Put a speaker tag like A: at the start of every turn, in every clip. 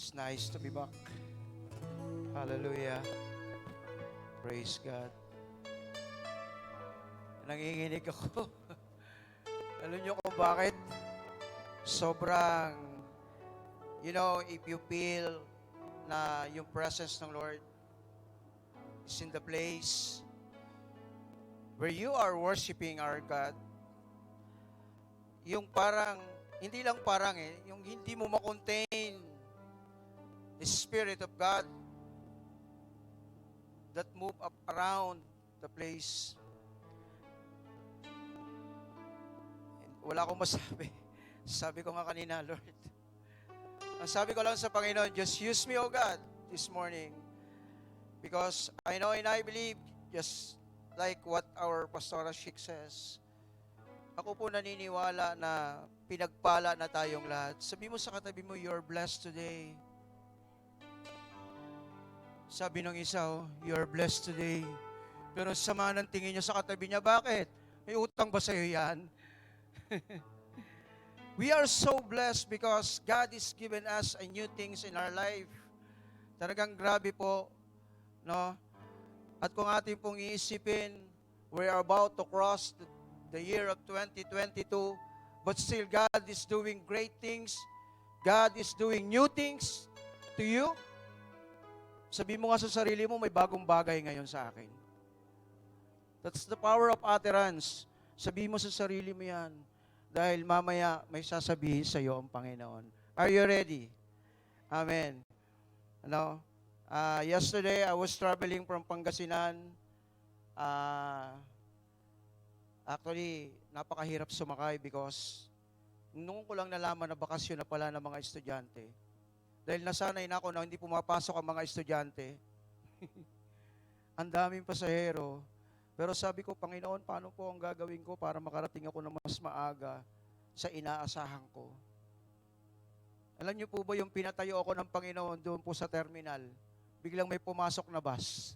A: It's nice to be back. Hallelujah. Praise God. Nanginginig ako. Alam niyo kung bakit? Sobrang, if you feel na yung presence ng Lord is in the place where you are worshiping our God, yung parang, hindi lang parang yung hindi mo makontain the Spirit of God that move up around the place. Wala akong masabi. Sabi ko nga kanina, Lord, ang sabi ko lang sa Panginoon, just use me, O God, this morning. Because I know and I believe, just like what our Pastora Sheik says, ako po naniniwala na pinagpala na tayong lahat. Sabi mo sa katabi mo, you're blessed today. Sabi ng isa, you're blessed today. Pero sama ng tingin niya sa katabi niya, bakit? May utang ba sa'yo yan? We are so blessed because God is given us a new things in our life. Talagang grabe po, no? At kung ating pong iisipin, we are about to cross the year of 2022, but still God is doing great things. God is doing new things to you. Sabi mo nga sa sarili mo, may bagong bagay ngayon sa akin. That's the power of utterance. Sabi mo sa sarili mo yan. Dahil mamaya may sasabihin sa iyo ang Panginoon. Are you ready? Amen. Yesterday, I was traveling from Pangasinan. Actually, napakahirap sumakay because nung ko lang nalaman na bakasyon na pala ng mga estudyante. Dahil nasanay na ako na hindi pumapasok ang mga estudyante. Ang daming pasahero. Pero sabi ko, Panginoon, paano po ang gagawin ko para makarating ako na mas maaga sa inaasahan ko? Alam niyo po ba yung pinatayo ako ng Panginoon doon po sa terminal? Biglang may pumasok na bus.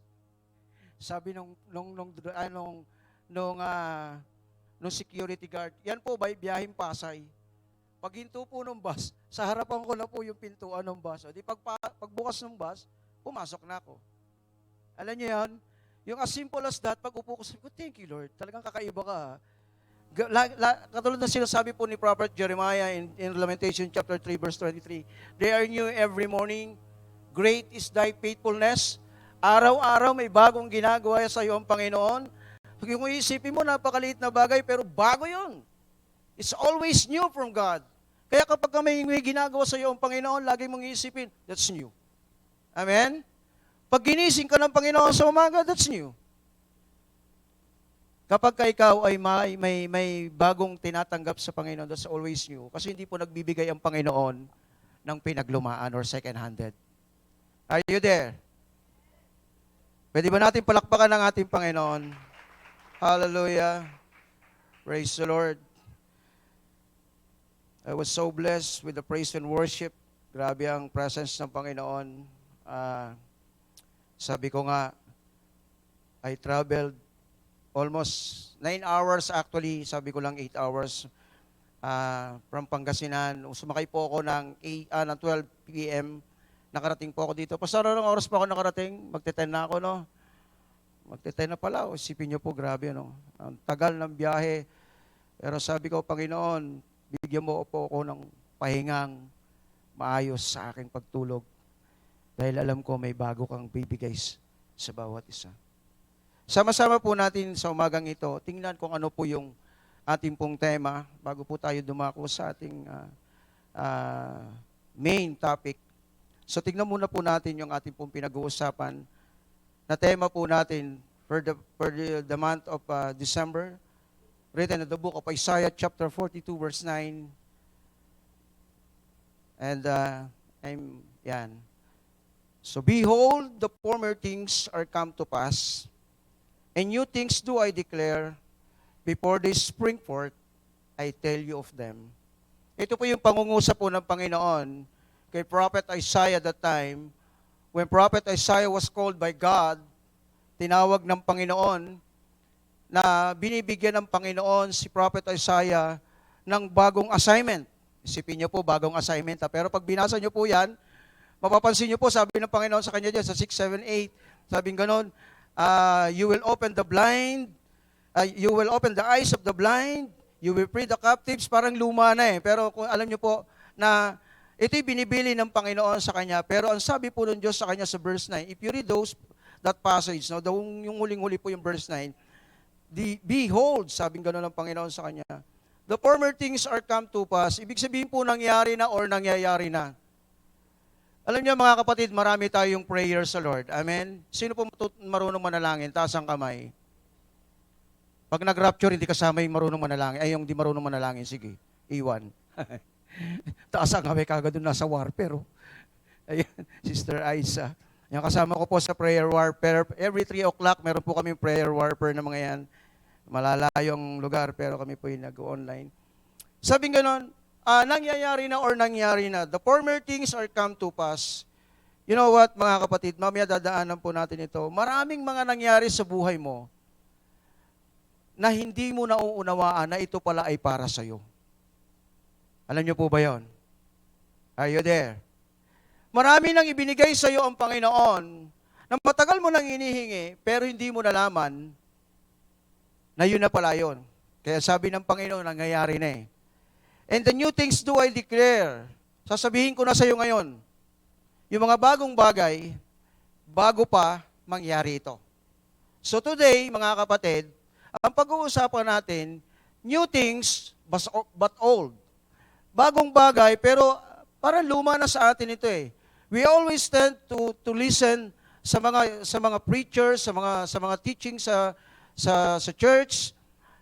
A: Sabi nung security guard, yan po ba biyaheng Pasay? Paghinto po ng bus, sa harapan ko na po yung pintuan ng bus. O di pagbukas ng bus, pumasok na ako. Alam niyo yan? Yung as simple as that, pag upo ko, sabi ko, thank you, Lord. Talagang kakaiba ka. Katulad na sinasabi po ni Prophet Jeremiah in Lamentation chapter 3, verse 23, they are new every morning. Great is thy faithfulness. Araw-araw may bagong ginagawa sa iyo ang Panginoon. Kung iisipin mo, napakaliit na bagay, pero bago yun. It's always new from God. Kaya kapag may ginagawa sa iyo ang Panginoon, lagi mong iisipin, that's new. Amen? Pag ginising ka ng Panginoon sa umaga, that's new. Kapag ka ikaw ay may bagong tinatanggap sa Panginoon, that's always new. Kasi hindi po nagbibigay ang Panginoon ng pinaglumaan or second-handed. Are you there? Pwede ba natin palakpakan ng ating Panginoon? Hallelujah. Praise the Lord. I was so blessed with the praise and worship. Grabe ang presence ng Panginoon. Sabi ko nga, I traveled almost 9 hours actually, sabi ko lang 8 hours from Pangasinan. Sumakay po ako ng 12 p.m. Nakarating po ako dito. Pastor, anong oras pa ako nakarating? Magte-10 na ako, no? Magte-10 na pala. Isipin niyo po, grabe, no? Ang tagal ng biyahe. Pero sabi ko, Panginoon, bigyan mo po ako ng pahingang maayos sa aking pagtulog. Dahil alam ko may bago kang bibigay sa bawat isa. Sama-sama po natin sa umagang ito, tingnan kung ano po yung ating pong tema bago po tayo dumako sa ating main topic. So tingnan muna po natin yung ating pong pinag-uusapan na tema po natin for the month of December, written in the book of Isaiah chapter 42 verse 9. And yan. So behold, the former things are come to pass, and new things do I declare, before they spring forth, I tell you of them. Ito po yung pangungusap po ng Panginoon kay Prophet Isaiah that time. When Prophet Isaiah was called by God, tinawag ng Panginoon na binibigyan ng Panginoon si Prophet Isaiah ng bagong assignment. Isipin niyo po, bagong assignment. Pero pag binasa niyo po yan, Mapapansin niyo po, sabi ng Panginoon sa kanya dyan, sa 6, 7, 8, sabing ganon, you will open the blind, you will open the eyes of the blind, you will free the captives, parang luma na eh. Pero kung alam niyo po na ito'y binibili ng Panginoon sa kanya, pero ang sabi po ng Diyos sa kanya sa verse 9, if you read that passage, no, yung huling-huli po yung verse 9, behold, sabing gano'n ng Panginoon sa kanya, the former things are come to pass. Ibig sabihin po nangyari na or nangyayari na. Alam niyo mga kapatid, marami tayong prayer sa Lord. Amen? Sino po marunong manalangin? Taas ang kamay. Pag nag-rapture, hindi kasama yung marunong manalangin. Ay, yung di marunong manalangin. Sige, iwan. Taas ang kamay kagad doon nasa warfare. Oh. Ayan, Sister Aiza. Yung kasama ko po sa prayer warfare. Every 3 o'clock, meron po kami prayer warfare na mga yan. Malalayong lugar, pero kami po yung nag-online. Sabing ganon, nangyayari na or nangyari na. The former things are come to pass. You know what, mga kapatid, mamaya dadaanan po natin ito. Maraming mga nangyari sa buhay mo na hindi mo nauunawaan na ito pala ay para sa'yo. Alam niyo po ba yon? Are you there? Marami nang ibinigay sa'yo ang Panginoon na matagal mo nang inihingi, pero hindi mo nalaman na yun na pala yun. Kaya sabi ng Panginoon, nangyayari na eh. And the new things do I declare. Sasabihin ko na sa iyo ngayon, yung mga bagong bagay, bago pa mangyari ito. So today, mga kapatid, ang pag-uusapan natin, new things but old. Bagong bagay, pero parang luma na sa atin ito eh. We always tend to listen sa mga preachers, sa mga teaching sa church,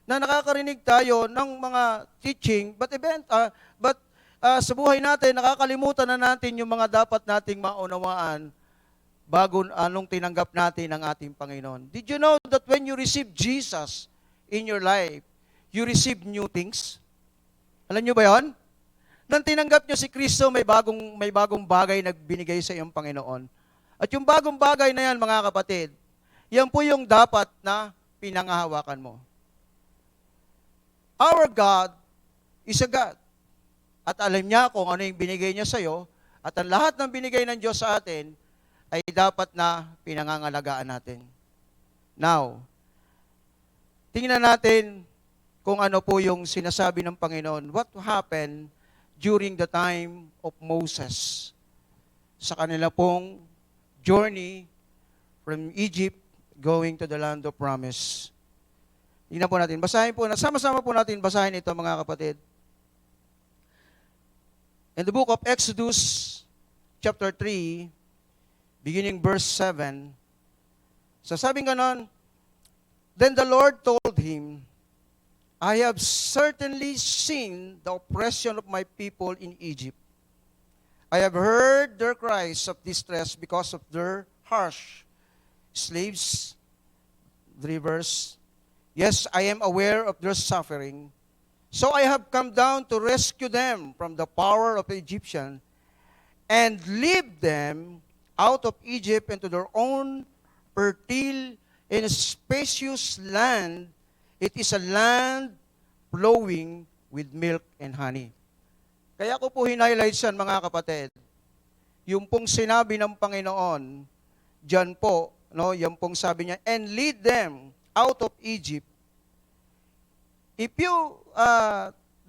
A: na nakakarinig tayo ng mga teaching, but sa buhay natin, nakakalimutan na natin yung mga dapat nating maunawaan bago anong tinanggap natin ng ating Panginoon. Did you know that when you receive Jesus in your life, you receive new things? Alam niyo ba yon? Nang tinanggap niyo si Kristo, may bagong bagay na binigay sa iyong Panginoon. At yung bagong bagay na yan, mga kapatid, yan po yung dapat na pinangahawakan mo. Our God is a God. At alam niya kung ano yung binigay niya sa'yo, at ang lahat ng binigay ng Diyos sa atin, ay dapat na pinangangalagaan natin. Now, tingnan natin kung ano po yung sinasabi ng Panginoon. What happened during the time of Moses sa kanila pong journey from Egypt going to the land of promise. Tingnan po natin. Basahin po, sama-sama po natin basahin ito, mga kapatid. In the book of Exodus, chapter 3, beginning verse 7, sasabing ganon, then the Lord told him, I have certainly seen the oppression of my people in Egypt. I have heard their cries of distress because of their harsh slaves, drivers. Yes, I am aware of their suffering. So I have come down to rescue them from the power of the Egyptian and lead them out of Egypt into their own fertile and spacious land. It is a land flowing with milk and honey. Kaya ko po hinighlight yan, mga kapatid. Yung pong sinabi ng Panginoon, dyan po, no, yung pong sabi niya, and lead them out of Egypt. If you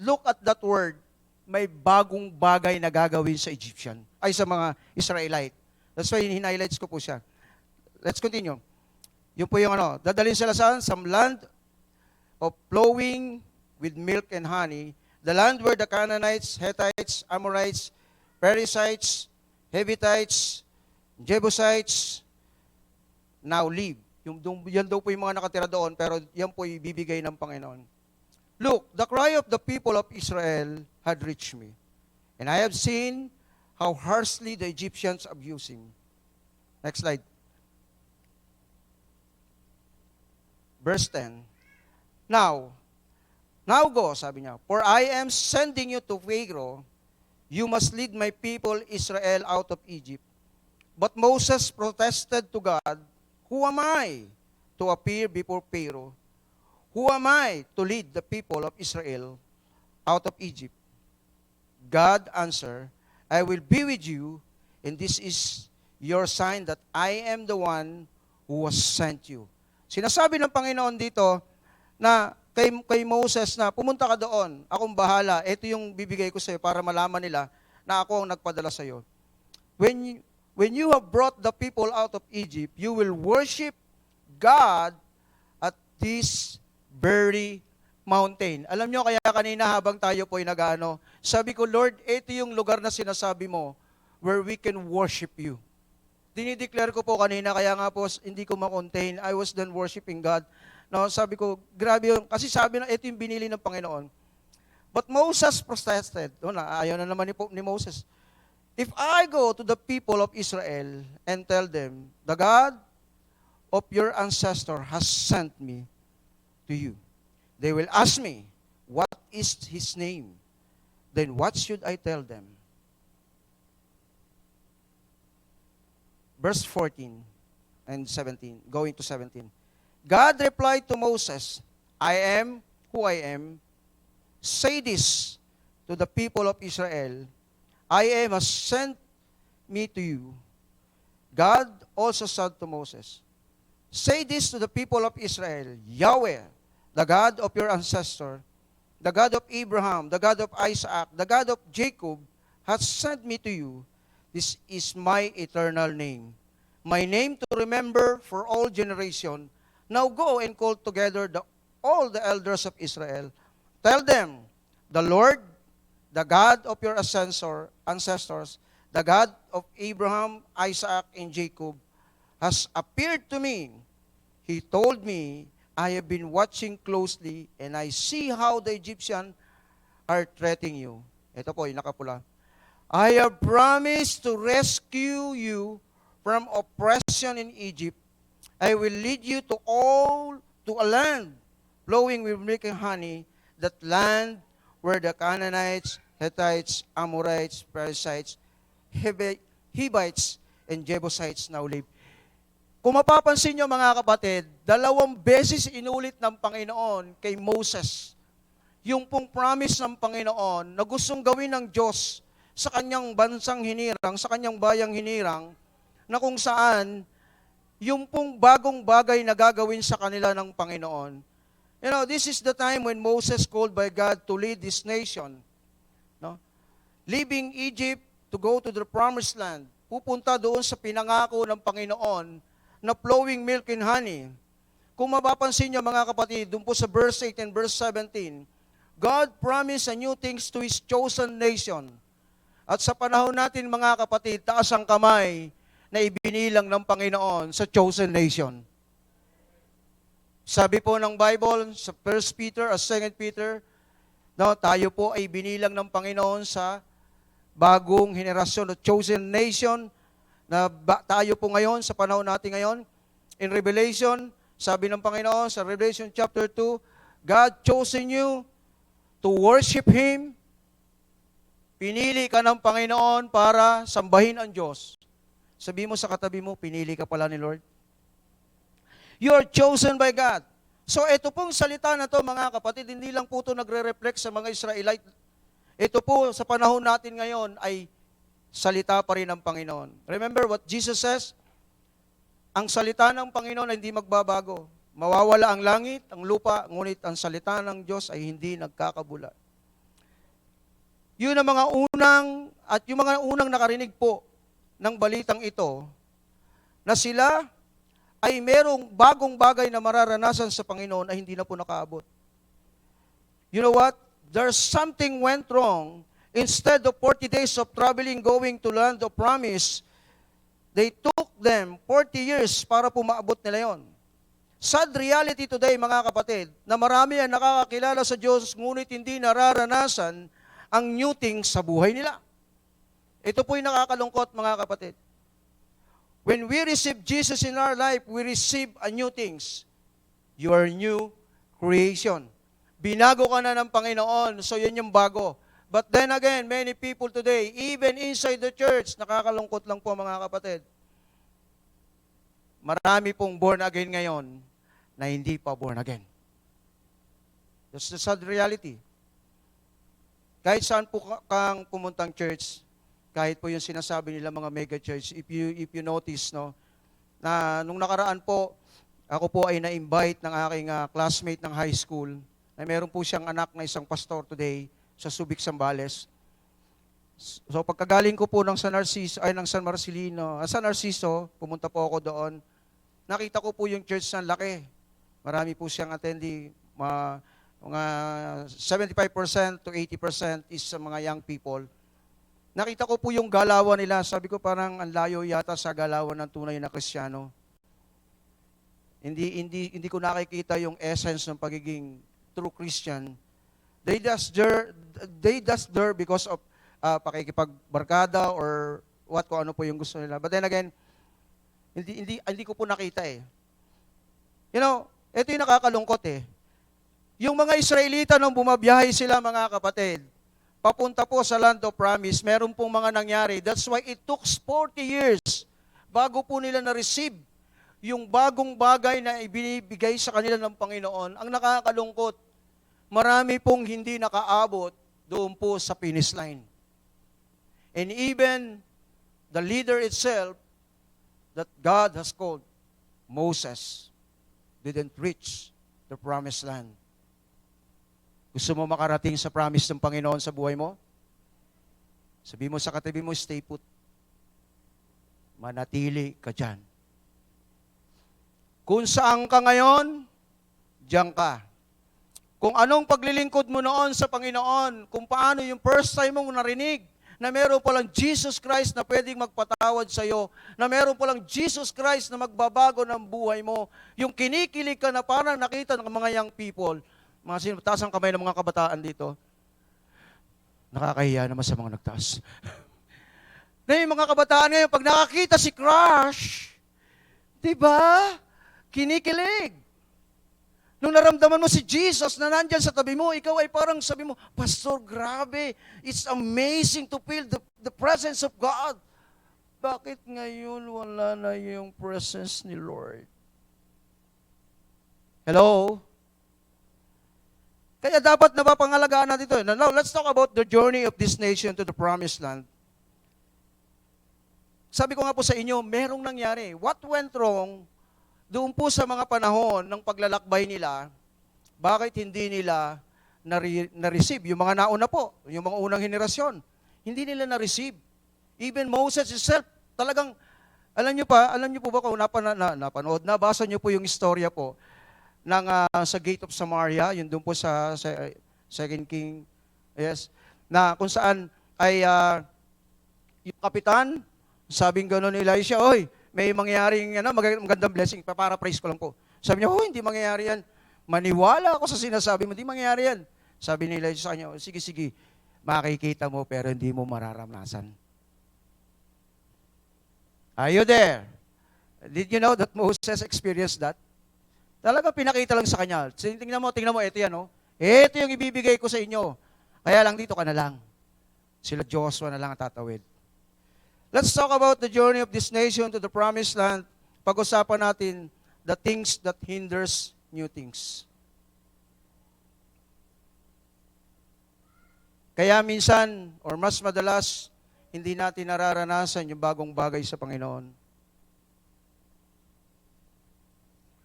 A: look at that word, may bagong bagay na gagawin sa Egyptian, ay sa mga Israelite. That's why hinighlights ko po siya. Let's continue. Yung po yung dadalhin sila saan? Some land of flowing with milk and honey, the land where the Canaanites, Hittites, Amorites, Perizzites, Hivitites, Jebusites now live. Yan daw po yung mga nakatira doon, pero yan po ibibigay ng Panginoon. Look, the cry of the people of Israel had reached me, and I have seen how harshly the Egyptians abuse him. Next slide. Verse 10. Now go, sabi niya, for I am sending you to Pharaoh. You must lead my people Israel out of Egypt. But Moses protested to God, who am I to appear before Pharaoh? Who am I to lead the people of Israel out of Egypt? God answered, I will be with you, And this is your sign that I am the one who was sent you. Sinasabi ng Panginoon dito na kay Moses na pumunta ka doon, akong bahala, ito yung bibigay ko sa iyo para malaman nila na ako ang nagpadala sa iyo. When you have brought the people out of Egypt, you will worship God at this very mountain. Alam nyo, kaya kanina habang tayo po ay nag-ano, sabi ko, Lord, ito yung lugar na sinasabi mo where we can worship you. Dinideclare ko po kanina, kaya nga po hindi ko ma-contain. I was then worshiping God. No, sabi ko, grabe yun. Kasi sabi na, ito yung binili ng Panginoon. But Moses protested. Ayaw na naman ni Moses. If I go to the people of Israel and tell them, the God of your ancestor has sent me to you, they will ask me, what is his name? Then what should I tell them? Verse 14 and 17, going to 17. God replied to Moses, I am who I am. Say this to the people of Israel, I am has sent me to you. God also said to Moses, say this to the people of Israel, Yahweh, the God of your ancestor, the God of Abraham, the God of Isaac, the God of Jacob, has sent me to you. This is my eternal name, my name to remember for all generation. Now go and call together all the elders of Israel. Tell them, the Lord, the God of your ancestors, the God of Abraham, Isaac, and Jacob, has appeared to me. He told me, I have been watching closely, and I see how the Egyptians are treating you. Ito po, yung nakapula. I have promised to rescue you from oppression in Egypt. I will lead you to a land flowing with milk and honey, that land where the Canaanites, Hittites, Amorites, Perizzites, Hivites, and Jebusites now live. Kung mapapansin nyo mga kapatid, 2 beses inulit ng Panginoon kay Moses yung pong promise ng Panginoon na gustong gawin ng Diyos sa kanyang bansang hinirang, sa kanyang bayang hinirang, na kung saan yung pong bagong bagay na gagawin sa kanila ng Panginoon. You know, this is the time when Moses called by God to lead this nation. No? Leaving Egypt to go to the promised land. Pupunta doon sa pinangako ng Panginoon na flowing milk and honey. Kung mapapansin niyo mga kapatid, doon po sa verse 8 and verse 17, God promised a new things to His chosen nation. At sa panahon natin mga kapatid, taas ang kamay na ibinilang ng Panginoon sa chosen nation. Sabi po ng Bible sa 1 Peter at 2 Peter, no, tayo po ay binilang ng Panginoon sa bagong henerasyon o chosen nation na tayo po ngayon sa panahon natin ngayon. In Revelation, sabi ng Panginoon sa Revelation chapter 2, God chosen you to worship Him. Pinili ka ng Panginoon para sambahin ang Diyos. Sabi mo sa katabi mo, pinili ka pala ni Lord. You are chosen by God. So ito pong salita na to mga kapatid, hindi lang po ito nagre-reflect sa mga Israelite. Ito po sa panahon natin ngayon ay salita pa rin ng Panginoon. Remember what Jesus says? Ang salita ng Panginoon ay hindi magbabago. Mawawala ang langit, ang lupa, ngunit ang salita ng Diyos ay hindi nagkakabula. Yun ang mga unang nakarinig po ng balitang ito, na sila ay merong bagong bagay na mararanasan sa Panginoon ay hindi na po nakaabot. You know what? There's something went wrong. Instead of 40 days of traveling going to land of promise, they took them 40 years para po maabot nila yon. Sad reality today mga kapatid, na marami ang nakakakilala sa Diyos ngunit hindi nararanasan ang new things sa buhay nila. Ito po'y nakakalungkot mga kapatid. When we receive Jesus in our life, we receive a new things. You are new creation. Binago ka na ng Panginoon, so yun yung bago. But then again, many people today, even inside the church, nakakalungkot lang po mga kapatid. Marami pong born again ngayon na hindi pa born again. That's the sad reality. Kahit saan po kang pumuntang church, kahit po yung sinasabi nila mga mega church, if you notice, no, na nung nakaraan po, ako po ay na-invite ng aking classmate ng high school, na meron po siyang anak na isang pastor today sa Subic, Zambales. So pagkagaling ko po ng San Narciso, ay ng San Marcelino, San Narciso, pumunta po ako doon. Nakita ko po yung church na laki. Marami po siyang attendee, mga 75% to 80% is sa mga young people. Nakita ko po yung galawan nila. Sabi ko parang ang layo yata sa galawan ng tunay na Kristiyano. Hindi ko nakikita yung essence ng pagiging true Christian. They just there because of pakikipagbarkada or kung ano po yung gusto nila. But then again, hindi ko po nakita eh. You know, ito yung nakakalungkot eh. Yung mga Israelita nung bumabiyahe sila mga kapatid, papunta po sa Land of Promise, meron pong mga nangyari. That's why it took 40 years bago po nila na-receive yung bagong bagay na ibinibigay sa kanila ng Panginoon. Ang nakakalungkot, marami pong hindi nakaabot doon po sa finish line. And even the leader itself that God has called, Moses, didn't reach the promised land. Gusto mo makarating sa promise ng Panginoon sa buhay mo? Sabi mo sa katabi mo, stay put. Manatili ka dyan. Kung saan ka ngayon, diyan ka. Kung anong paglilingkod mo noon sa Panginoon, kung paano yung first time mong narinig na meron palang Jesus Christ na pwedeng magpatawad sa iyo, na meron palang Jesus Christ na magbabago ng buhay mo, yung kinikilig ka na parang nakita ng mga young people, mga taas ang kamay ng mga kabataan dito, nakakahiya naman sa mga nagtaas. Na yung mga kabataan ngayon, pag nakakita si Crush, di ba? Kinikilig. Nung naramdaman mo si Jesus na nandyan sa tabi mo, ikaw ay parang sabi mo, Pastor, grabe, it's amazing to feel the presence of God. Bakit ngayon wala na yung presence ni Lord? Hello? Kaya dapat napapangalagaan natin ito. Now, let's talk about the journey of this nation to the promised land. Sabi ko nga po sa inyo, merong nangyari. What went wrong doon po sa mga panahon ng paglalakbay nila, bakit hindi nila na-receive? Yung mga nauna po, yung mga unang henerasyon, hindi nila na-receive. Even Moses himself, talagang, alam niyo po ba kung napanood, nabasa niyo po yung istorya po ng sa Gate of Samaria, yun doon po sa 2 King, yes, na kung saan ay yung kapitan, sabing gano'n ni Elisha, oy, may mangyaring magandang blessing, para-praise ko lang po. Sabi niya, hindi mangyayari yan. Maniwala ako sa sinasabi mo, hindi mangyayari yan. Sabi ni Elijah sa kanya, sige, makikita mo pero hindi mo mararanasan. Are you there? Did you know that Moses experienced that? Talaga pinakita lang sa kanya. Tingnan mo, ito yan, oh. Ito yung ibibigay ko sa inyo. Kaya lang dito ka na lang. Sila Joshua na lang ang tatawid. Let's talk about the journey of this nation to the promised land. Pag-usapan natin the things that hinders new things. Kaya minsan, or mas madalas, hindi natin nararanasan yung bagong bagay sa Panginoon.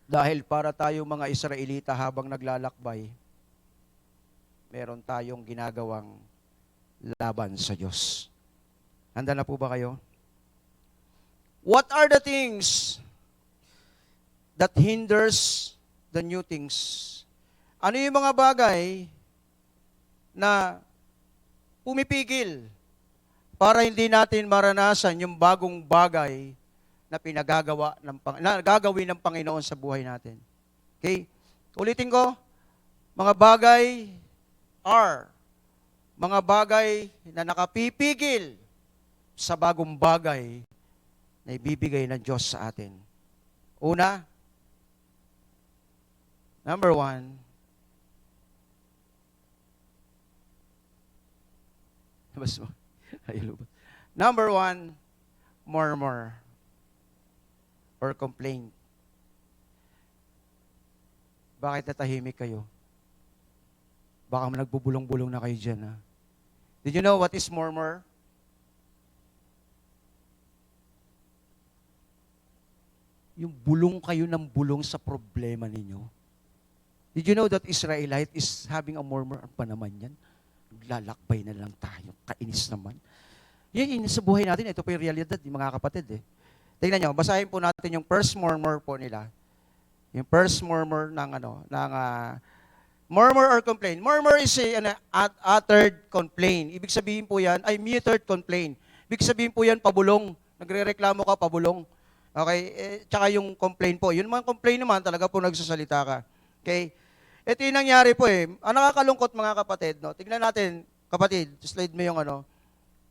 A: Dahil para tayong mga Israelita habang naglalakbay, meron tayong ginagawang laban sa Diyos. Handa na po ba kayo? What are the things that hinders the new things? Ano yung mga bagay na pumipigil para hindi natin maranasan yung bagong bagay na gagawin ng Panginoon sa buhay natin? Okay? Ulitin ko, mga bagay mga bagay na nakapipigil sa bagong bagay na ibibigay ng Diyos sa atin. Una, number 1, number 1, murmur or complain. Bakit natahimik kayo? Baka nagbubulong-bulong na kayo dyan, ha? Did you know what is murmur? Yung bulong kayo ng bulong sa problema ninyo. Did you know that Israelite is having a murmur? Ano pa naman yan? Lalakbay na lang tayo. Kainis naman. Yan sa buhay natin. Ito po yung realidad, mga kapatid. Tingnan nyo, basahin po natin yung first murmur po nila. Yung first murmur ng murmur or complaint. Murmur is an uttered complaint. Ibig sabihin po yan, ay muttered complaint. Ibig sabihin po yan, pabulong. Nagre-reklamo ka, pabulong. Okay? Tsaka yung complaint po. Yun mga complaint naman, talaga po nagsasalita ka. Okay? Ito yung nangyari po Ang nakakalungkot mga kapatid, no? Tignan natin, kapatid, slide mo yung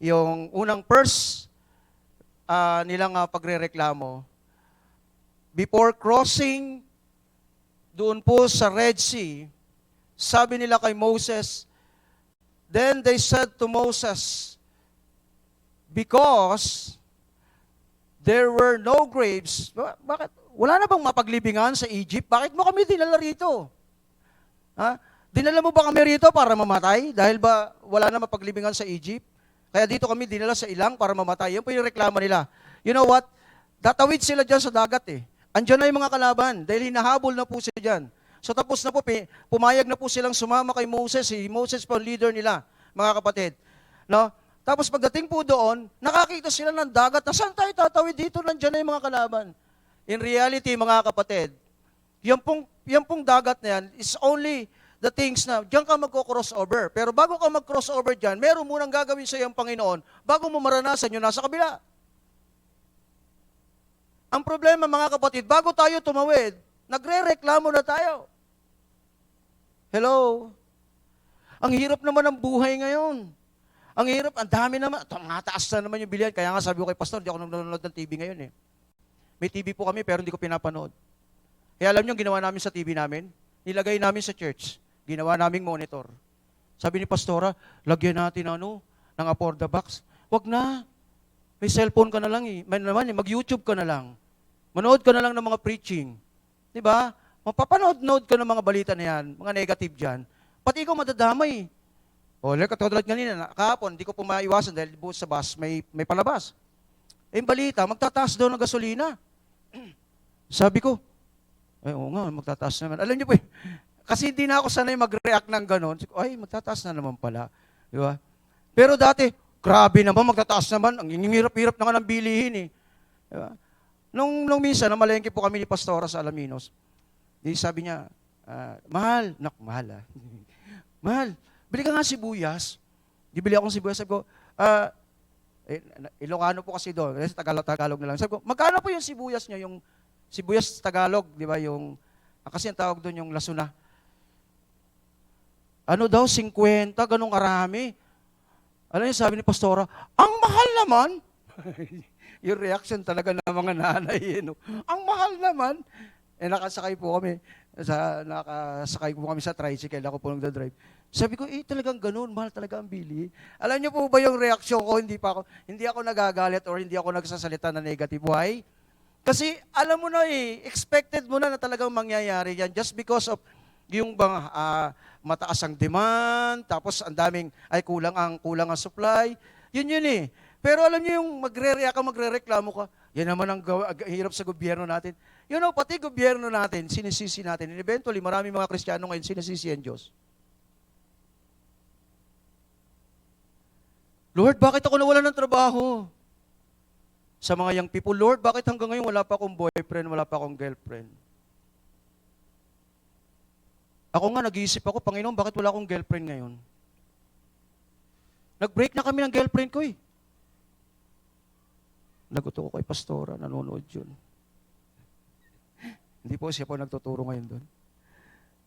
A: yung unang first nilang pagrereklamo. Before crossing doon po sa Red Sea, sabi nila kay Moses, then they said to Moses, because there were no graves. Bakit? Wala na bang mapaglibingan sa Egypt? Bakit mo kami dinala rito? Ha? Dinala mo ba kami rito para mamatay? Dahil ba wala na mapaglibingan sa Egypt? Kaya dito kami dinala sa ilang para mamatay. Yan po yung reklamo nila. You know what? Tatawid sila dyan sa dagat Andyan na yung mga kalaban dahil hinahabol na po sila dyan. So tapos na po, pumayag na po silang sumama kay Moses. Si Moses po ang leader nila, mga kapatid. No? Tapos pagdating po doon, nakakita sila ng dagat. Saan tayo tatawid dito? Nandiyan na yung mga kalaban. In reality, mga kapatid, yung pong dagat na yan is only the things na diyan ka magko-crossover. Pero bago ka mag-crossover diyan, meron munang gagawin sa iyong Panginoon bago mo maranasan yung nasa kabila. Ang problema mga kapatid, bago tayo tumawid, nagre-reklamo na tayo. Hello? Ang hirap naman ng buhay ngayon. Ang hirap, ang dami naman, mataas na naman yung bilihan. Kaya nga sabi ko kay Pastor, di ako nanonood ng TV ngayon May TV po kami pero hindi ko pinapanood. Kaya alam niyo, ginawa namin sa TV namin, nilagay namin sa church, ginawa naming monitor. Sabi ni Pastora, lagyan natin ng Aporda box. Wag na. May cellphone ka na lang mag-YouTube ka na lang. Manood ka na lang ng mga preaching. Di ba? Mapapanood-nood ka ng mga balita na yan, mga negative dyan. Pati ikaw madadamay. Katulad kanina, kahapon, hindi ko po maiwasan dahil sa bus, may palabas. Yung balita, magtataas daw ng gasolina. Sabi ko, oo nga, magtataas naman. Alam niyo po, kasi hindi na ako sanay mag-react ng gano'n. Ay, magtataas na naman pala. Di ba? Pero dati, grabe naman, magtataas naman. Ang hirap-hirap na nga ng bilihin Di ba? Nung minsan, namalengke po kami ni Pastora sa Alaminos. Sabi niya, mahal. Mahal, bili ka nga sibuyas. Bili akong sibuyas. Sabi ko, Ilocano po kasi doon. Kasi Tagalog na lang. Sabi ko, magkano po yung sibuyas niya? Yung sibuyas Tagalog, di ba? Kasi ang tawag doon yung lasuna. Ano daw, 50, ganong karami. Alam niyo, sabi ni Pastora, ang mahal naman. Yung reaction talaga ng mga nanay. Ang mahal naman. Nakasakay po kami sa tricycle. Ako po nagdadrive. Sabi ko, talagang ganun, mahal talaga ang bili. Alam niyo po ba yung reaksyon ko, hindi ako nagagalit or hindi ako nagsasalita na negative. Why? Kasi alam mo na expected mo na talagang mangyayari yan just because of yung mataas ang demand, tapos ang daming, kulang ang supply. Yun Pero alam niyo yung magre-reklamo ka, yan naman ang hirap sa gobyerno natin. Pati gobyerno natin, sinisisi natin. And eventually, marami mga Kristiyano ngayon sinisisi ang Diyos. Lord, bakit ako nawalan ng trabaho? Sa mga young people, Lord, bakit hanggang ngayon wala pa akong boyfriend, wala pa akong girlfriend? Ako nga, nag-iisip ako, Panginoon, bakit wala akong girlfriend ngayon? Nag-break na kami ng girlfriend ko Naguto ko kay Pastora, nanonood yun. Hindi po siya po nagtuturo ngayon doon.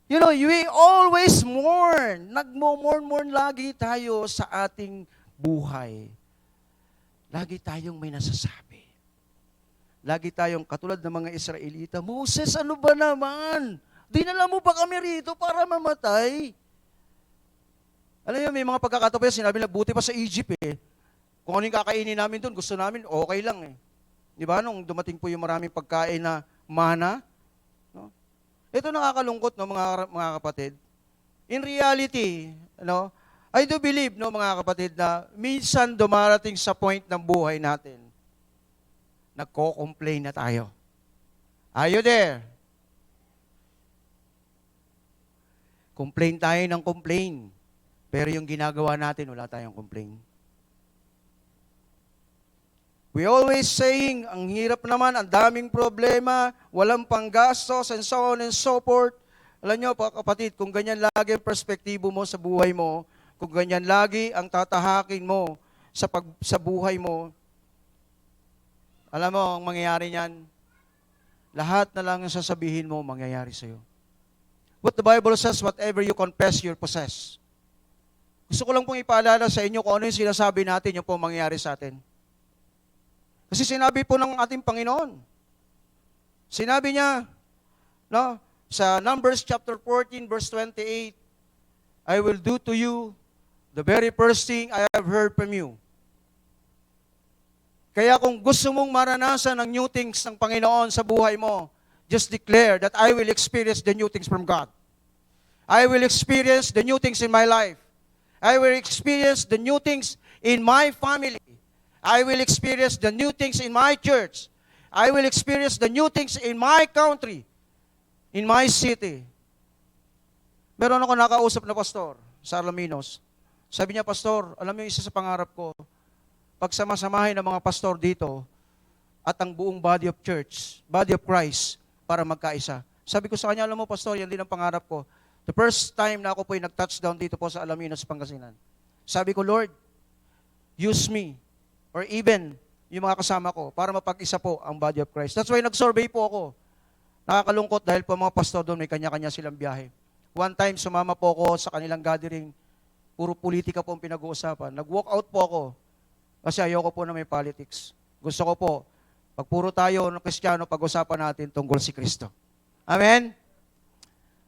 A: We always mourn. Nagmo-mourn lagi tayo sa ating buhay. Lagi tayong may nasasabi. Lagi tayong katulad ng mga Israelita, Moses, ano ba naman? Dinala mo ba kami rito para mamatay? Alam niyo, may mga pagkakataon sinabi na buti pa sa Egypt Kung ano yung kakainin namin doon, gusto namin, okay lang Di ba? Nung dumating po yung maraming pagkain na mana, Ito nakakalungkot, mga kapatid. In reality, I do believe, mga kapatid, na minsan dumarating sa point ng buhay natin, nagko-complain na tayo. Are you there? Complain tayo ng complain. Pero yung ginagawa natin, wala tayong complain. We always saying, ang hirap naman, ang daming problema, walang panggastos, and so on and so forth. Alam nyo, kapatid, kung ganyan lagi ang perspektibo mo sa buhay mo, kung ganyan lagi ang tatahakin mo sa buhay mo, alam mo, ang mangyayari niyan, lahat na lang ang sasabihin mo, mangyayari sa'yo. What the Bible says, whatever you confess, you possess. Gusto ko lang pong ipaalala sa inyo kung ano yung sinasabi natin, yung pong mangyayari sa atin. Kasi sinabi po ng ating Panginoon. Sinabi niya, no, sa Numbers chapter 14, verse 28, I will do to you the very first thing I have heard from you. Kaya kung gusto mong maranasan ang new things ng Panginoon sa buhay mo, just declare that I will experience the new things from God. I will experience the new things in my life. I will experience the new things in my family. I will experience the new things in my church. I will experience the new things in my country, in my city. Meron ako nakausap na pastor sa Alaminos. Sabi niya, Pastor, alam mo yung isa sa pangarap ko, pagsamasamahin ng mga pastor dito at ang buong body of church, body of Christ, para magkaisa. Sabi ko sa kanya, alam mo, Pastor, yan din ang pangarap ko. The first time na ako po yung nag-touchdown dito po sa Alaminos, Pangasinan. Sabi ko, Lord, use me, or even yung mga kasama ko, para mapag-isa po ang body of Christ. That's why nag-survey po ako. Nakakalungkot dahil po mga pastor doon, may kanya-kanya silang biyahe. One time, sumama po ako sa kanilang gathering, puro politika po ang pinag-uusapan. Nag-walk out po ako, kasi ayoko po na may politics. Gusto ko po, pag puro tayo ng Kristiyano, pag-usapan natin tungkol si Kristo. Amen?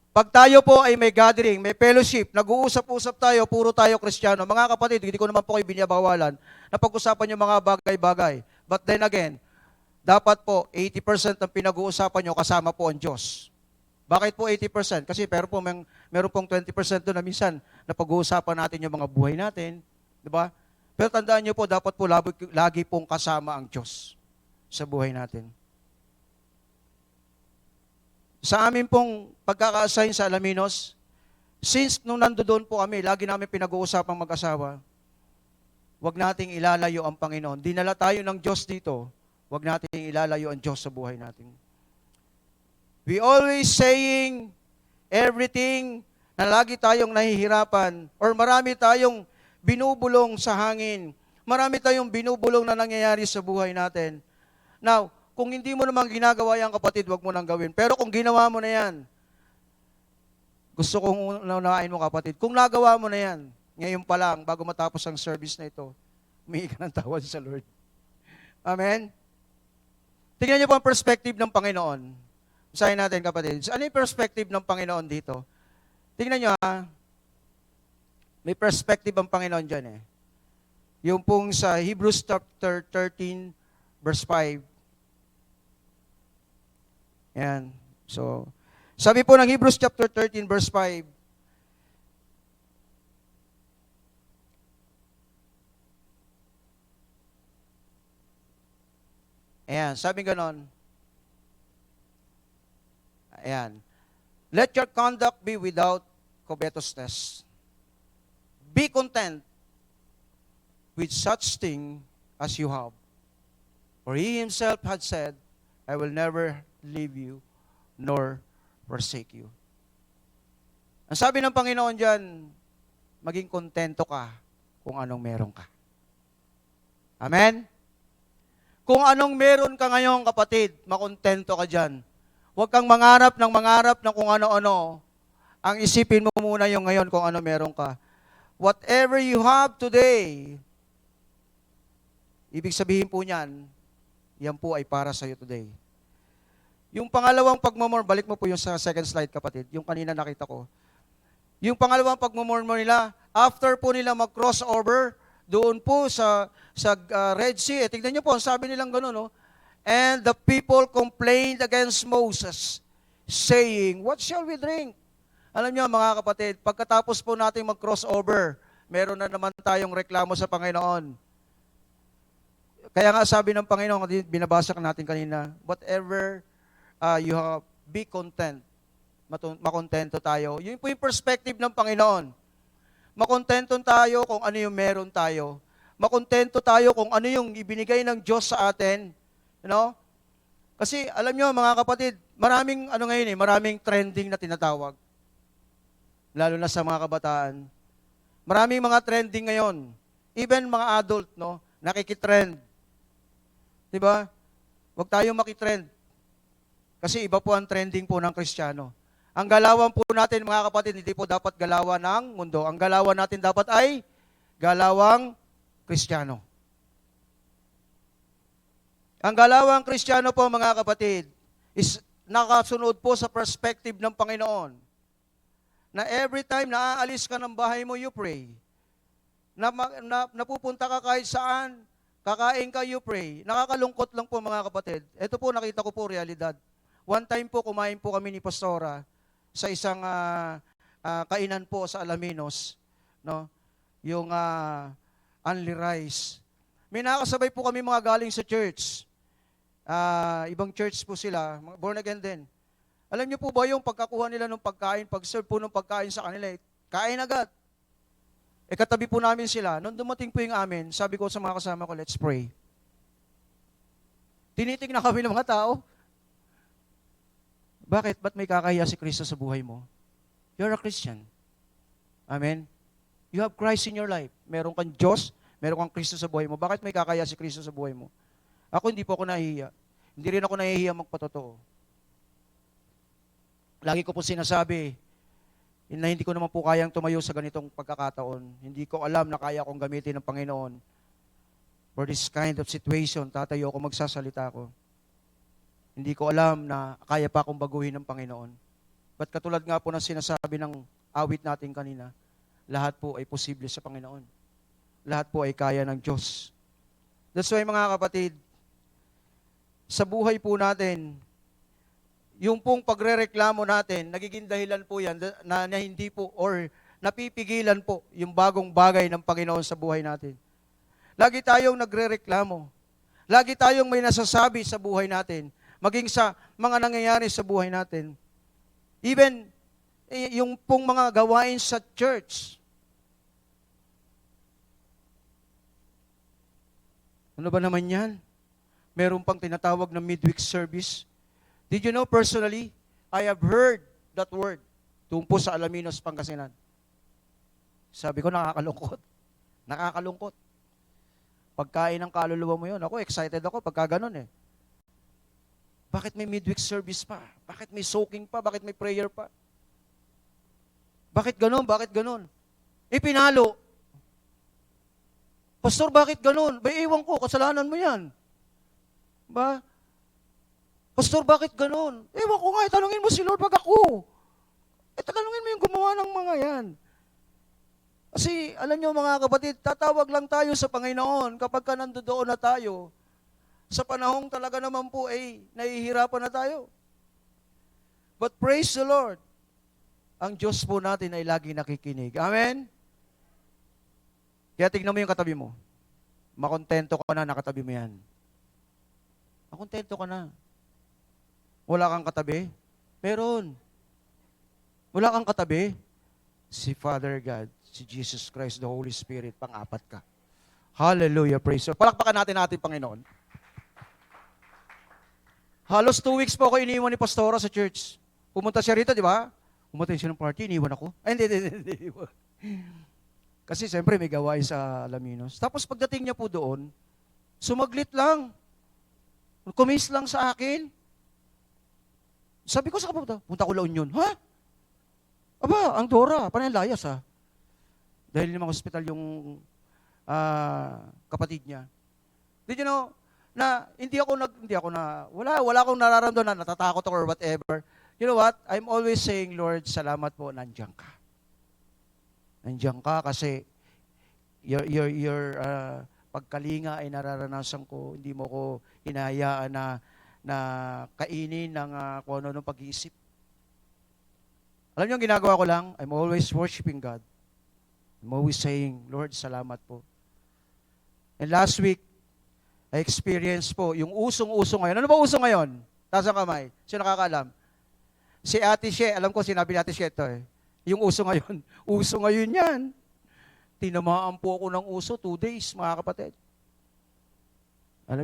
A: Pag tayo po ay may gathering, may fellowship, nag-uusap-usap tayo, puro tayo Kristiyano. Mga kapatid, hindi ko naman po kayo binabawalan na pag-usapan yung mga bagay-bagay. But then again, dapat po 80% ng pinag-uusapan nyo kasama po ang Diyos. Bakit po 80%? Kasi meron pong 20% doon na minsan na pag-uusapan natin yung mga buhay natin. Diba? Pero tandaan nyo po, dapat po lagi pong kasama ang Diyos sa buhay natin. Sa amin pong pagkaka-assign sa Alaminos, since nung nandoon po kami, lagi namin pinag-uusapang mag-asawa, wag nating ilalayo ang Panginoon. Dinala tayo ng Diyos dito, wag nating ilalayo ang Diyos sa buhay natin. We always saying everything na lagi tayong nahihirapan or marami tayong binubulong sa hangin. Marami tayong binubulong na nangyayari sa buhay natin. Now, kung hindi mo naman ginagawa yan, kapatid, wag mo nang gawin. Pero kung ginawa mo na yan, gusto kong naunawain mo, kapatid, kung nagawa mo na yan, ngayon pa lang, bago matapos ang service na ito, humingi ka ng tawad sa Lord. Amen? Tingnan niyo po ang perspective ng Panginoon. Basahin natin, kapatid. Ano yung perspective ng Panginoon dito? Tingnan niyo, ha? May perspective ang Panginoon dyan, eh. Yung pong sa Hebrews chapter 13, verse 5. Yan. So, sabi po ng Hebrews chapter 13, verse 5, ayan, sabi ganon, ayan, let your conduct be without covetousness. Be content with such thing as you have. For he himself had said, I will never leave you nor forsake you. Ang sabi ng Panginoon dyan, maging kontento ka kung anong meron ka. Amen? Kung anong meron ka ngayon, kapatid, makontento ka dyan. Huwag kang mangarap ng kung ano-ano. Ang isipin mo muna yung ngayon kung ano meron ka. Whatever you have today, ibig sabihin po niyan, yan po ay para sa'yo today. Yung pangalawang pagmamor, balik mo po yung sa second slide, kapatid, yung kanina nakita ko. Yung pangalawang pagmamor nila, after po nila mag-cross over, doon po sa Red Sea, tingnan nyo po, sabi nilang gano'n, no? And the people complained against Moses, saying, what shall we drink? Alam nyo, mga kapatid, pagkatapos po natin mag-cross over, meron na naman tayong reklamo sa Panginoon. Kaya nga sabi ng Panginoon, binabasa natin kanina, whatever be content. Makontento tayo. Yun po yung perspective ng Panginoon. Makontento tayo kung ano yung meron tayo. Makontento tayo kung ano yung ibinigay ng Diyos sa atin. You know? Kasi alam nyo mga kapatid, maraming trending na tinatawag. Lalo na sa mga kabataan. Maraming mga trending ngayon. Even mga adult, no, nakikitrend. 'Di ba? Huwag tayong makitrend. Kasi iba po ang trending po ng Kristiyano. Ang galawan po natin, mga kapatid, hindi po dapat galawan ng mundo. Ang galawan natin dapat ay galawang Kristiyano. Ang galawang Kristiyano po, mga kapatid, is nakasunod po sa perspective ng Panginoon. Na every time na aalis ka ng bahay mo, you pray. Napupunta ka kahit saan, kakain ka, you pray. Nakakalungkot lang po, mga kapatid. Ito po, nakita ko po realidad. One time po, kumain po kami ni Pastora sa isang kainan po sa Alaminos, no? Yung Only Rice. May nakasabay po kami mga galing sa church. Ibang church po sila, born again din. Alam niyo po ba yung pagkakuha nila ng pagkain, pag-serve po ng pagkain sa kanila, kain agad. Katabi po namin sila. Nung dumating po yung amin, sabi ko sa mga kasama ko, let's pray. Tinitingnan kami ng mga tao. Bakit? Ba't may kakahiya si Kristo sa buhay mo? You're a Christian. Amen? You have Christ in your life. Meron kang Diyos, meron kang Kristo sa buhay mo. Bakit may kakahiya si Kristo sa buhay mo? Ako hindi po ako nahihiya. Hindi rin ako nahihiya magpatotoo. Lagi ko po sinasabi, na hindi ko naman po kayang tumayo sa ganitong pagkakataon. Hindi ko alam na kaya kong gamitin ng Panginoon. For this kind of situation, tatayo ako, magsasalita ko. Hindi ko alam na kaya pa akong baguhin ng Panginoon. But katulad nga po ng sinasabi ng awit natin kanina, lahat po ay posible sa Panginoon. Lahat po ay kaya ng Diyos. That's why, mga kapatid, sa buhay po natin, yung pong pagrereklamo natin, nagiging dahilan po yan na hindi po or napipigilan po yung bagong bagay ng Panginoon sa buhay natin. Lagi tayong nagrereklamo. Lagi tayong may nasasabi sa buhay natin. Maging sa mga nangyayari sa buhay natin. Even yung pong mga gawain sa church. Ano ba naman yan? Meron pang tinatawag na midweek service. Did you know personally, I have heard that word tungkol sa Alaminos, Pangasinan. Sabi ko, nakakalungkot. Nakakalungkot. Pagkain ng kaluluwa mo yun, ako excited ako pagka ganun eh. Bakit may midweek service pa? Bakit may soaking pa? Bakit may prayer pa? Bakit ganun? Bakit ganun? Pinalo. Pastor, bakit ganun? Ba, iwan ko, kasalanan mo yan. Ba? Pastor, bakit ganun? Ewan ko nga, tanungin mo si Lord pag ako. Tanungin mo yung gumawa ng mga yan. Kasi, alam nyo mga kapatid, tatawag lang tayo sa Panginoon kapag ka nandoon na tayo. Sa panahong talaga naman po, nahihirapan na tayo. But praise the Lord, ang Diyos po natin ay lagi nakikinig. Amen? Kaya tignan mo yung katabi mo. Makontento ka na, nakatabi mo yan. Makontento ka na. Wala kang katabi? Meron. Wala kang katabi? Si Father God, si Jesus Christ, the Holy Spirit, pang-apat ka. Hallelujah, praise God. Palakpakan natin ating Panginoon. Halos 2 weeks po ako iniwan ni Pastora sa church. Pumunta siya rito, di ba? Pumunta siya ng party, iniwan ako. Ay, hindi. Kasi siyempre may gawain sa Alaminos. Tapos pagdating niya po doon, sumaglit lang. Kumis lang sa akin. Sabi ko sa kapunta, punta ko La Union. Ha? Aba, ang Dora, panalayas ha. Dahil yung mga hospital yung kapatid niya. Did you know, na wala akong nararamdaman na natatakot ako or whatever. You know what? I'm always saying, Lord, salamat po, nandiyan ka. Nandiyan ka kasi your pagkalinga ay nararanasan ko. Hindi mo ko hinahayaan na kainin ng kung ano ng pag-iisip. Alam niyo ang ginagawa ko lang? I'm always worshiping God. I'm always saying, Lord, salamat po. And last week, I experienced po yung usong-uso ngayon. Ano ba uso ngayon? Taas ang kamay. Sino nakakaalam? Si Ate She, alam ko sinabi ni Ate She ito eh. Yung uso ngayon. Uso ngayon yan. Tinamaan po ako ng uso 2 days, mga kapatid.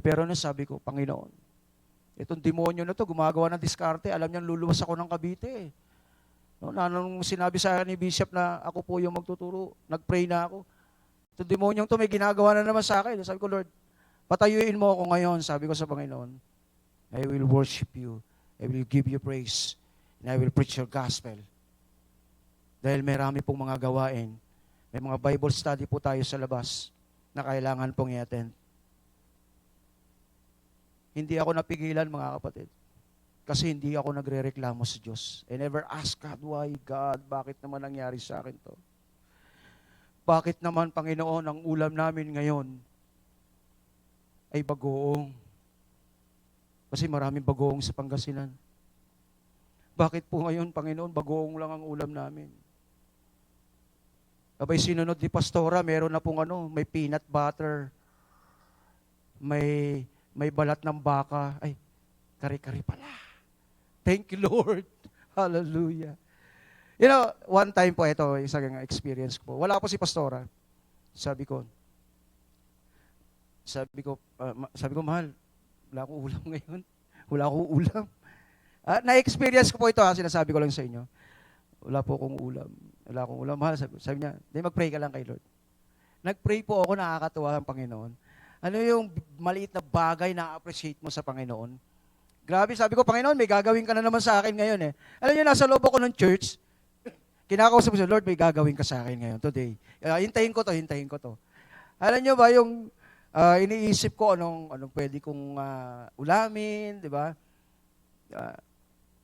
A: Pero sabi ko, Panginoon, itong demonyo na to, gumagawa ng diskarte, alam niyang luluwas ako ng Cavite eh. No, nung sinabi sa akin ni Bishop na ako po yung magtuturo, nag-pray na ako. Itong demonyong to may ginagawa na naman sa akin. Sabi ko, Lord, patayuin mo ako ngayon, sabi ko sa Panginoon. I will worship you. I will give you praise. And I will preach your gospel. Dahil may rami pong mga gawain. May mga Bible study po tayo sa labas na kailangan pong i-attend. Hindi ako napigilan, mga kapatid. Kasi hindi ako nagre-reklamo sa Diyos. I never ask God, why God, bakit naman nangyari sa akin to? Bakit naman, Panginoon, ang ulam namin ngayon ay bagoong? Kasi maraming bagoong sa Pangasinan. Bakit po ngayon, Panginoon, bagoong lang ang ulam namin? Abay, sinunod ni Pastora, meron na pong may peanut butter, may balat ng baka. Ay, kari-kari pala. Thank you, Lord. Hallelujah. You know, one time po, ito, isang experience ko po. Wala po si Pastora. Sabi ko, mahal, wala akong ulam ngayon. Wala akong ulam. Na-experience ko po ito, sinasabi ko lang sa inyo. Wala po akong ulam. Wala akong ulam. Mahal, sabi niya, mag-pray ka lang kay Lord. Nag-pray po ako, nakakatuwa ang Panginoon. Ano yung maliit na bagay na appreciate mo sa Panginoon? Grabe, sabi ko, Panginoon, may gagawin ka na naman sa akin ngayon eh. Alam niyo, nasa loob ako ng church, kinakausap ko siya, Lord, may gagawin ka sa akin ngayon today. Hintayin ko to. Alam niyo ba, yung iniisip ko anong pwede kong ulamin, di ba?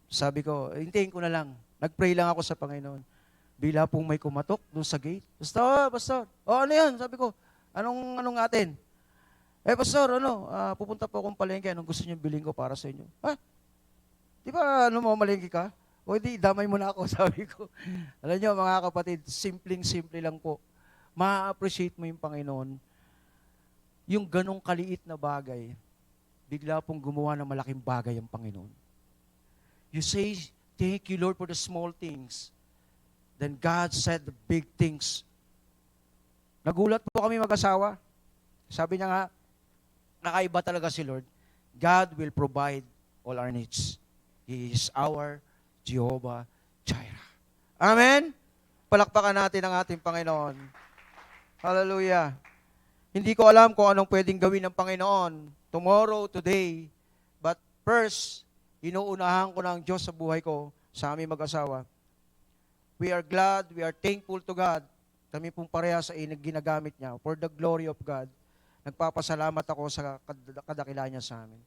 A: Sabi ko, hintayin ko na lang. Nag-pray lang ako sa Panginoon. Bila pong may kumatok doon sa gate. Pastor. Ano yan? Sabi ko, anong atin? Pastor, pupunta po akong palengke. Anong gusto niyo bilhin ko para sa inyo? Di ba, mamalengke ka? O hindi, damay mo na ako, sabi ko. Alam niyo, mga kapatid, simpleng-simple lang po. Ma-appreciate mo yung Panginoon. Yung ganong kaliit na bagay, bigla pong gumawa ng malaking bagay ang Panginoon. You say, thank you, Lord, for the small things. Then God said the big things. Nagulat po kami mag-asawa. Sabi niya nga, nakaiba talaga si Lord. God will provide all our needs. He is our Jehovah Jireh. Amen? Palakpakan natin ang ating Panginoon. Hallelujah. Hindi ko alam kung anong pwedeng gawin ng Panginoon tomorrow, today, but first, inuunahan ko ng Diyos sa buhay ko, sa aming mag-asawa. We are glad, we are thankful to God. Kami pong pareha sa ginagamit niya for the glory of God. Nagpapasalamat ako sa kadakilaan niya sa amin.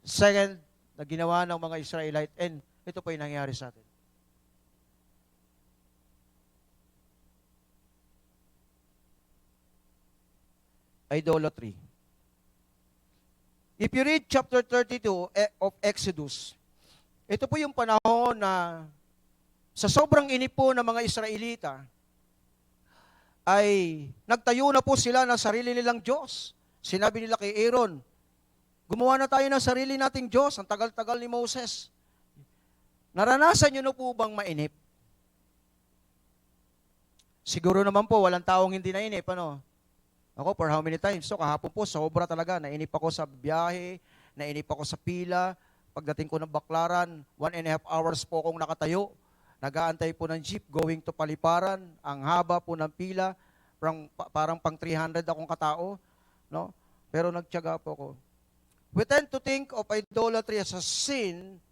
A: Second, na ginawa ng mga Israelite, and ito po yung nangyari sa atin. Idolatry. If you read chapter 32 of Exodus, ito po yung panahon na sa sobrang inip po ng mga Israelita, ay nagtayo na po sila ng sarili nilang Diyos. Sinabi nila kay Aaron, gumawa na tayo ng sarili nating Diyos, ang tagal-tagal ni Moses. Naranasan nyo na po bang mainip? Siguro naman po, walang taong hindi nainip, ano? Ako, for how many times? So, kahapon po, sobra talaga. Nainip ako sa biyahe, nainip ako sa pila. Pagdating ko ng Baklaran, 1.5 hours po akong nakatayo. Nag-aantay po ng jeep going to Paliparan. Ang haba po ng pila, parang pang 300 akong katao. No? Pero nagtiyaga po ako. We tend to think of idolatry as a sin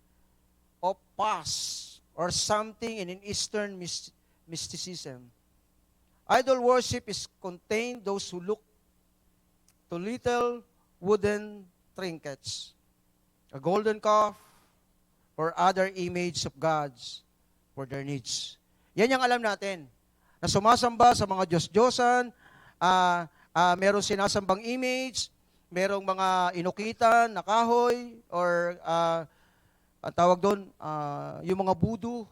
A: of past or something in an Eastern mysticism. Idol worship is contained those who look to little wooden trinkets, a golden calf, or other image of gods for their needs. Yan yung alam natin. Na sumasamba sa mga Diyos-Diyosan, meron sinasambang image, merong mga inukitan na kahoy, or ang tawag doon, yung mga voodoo,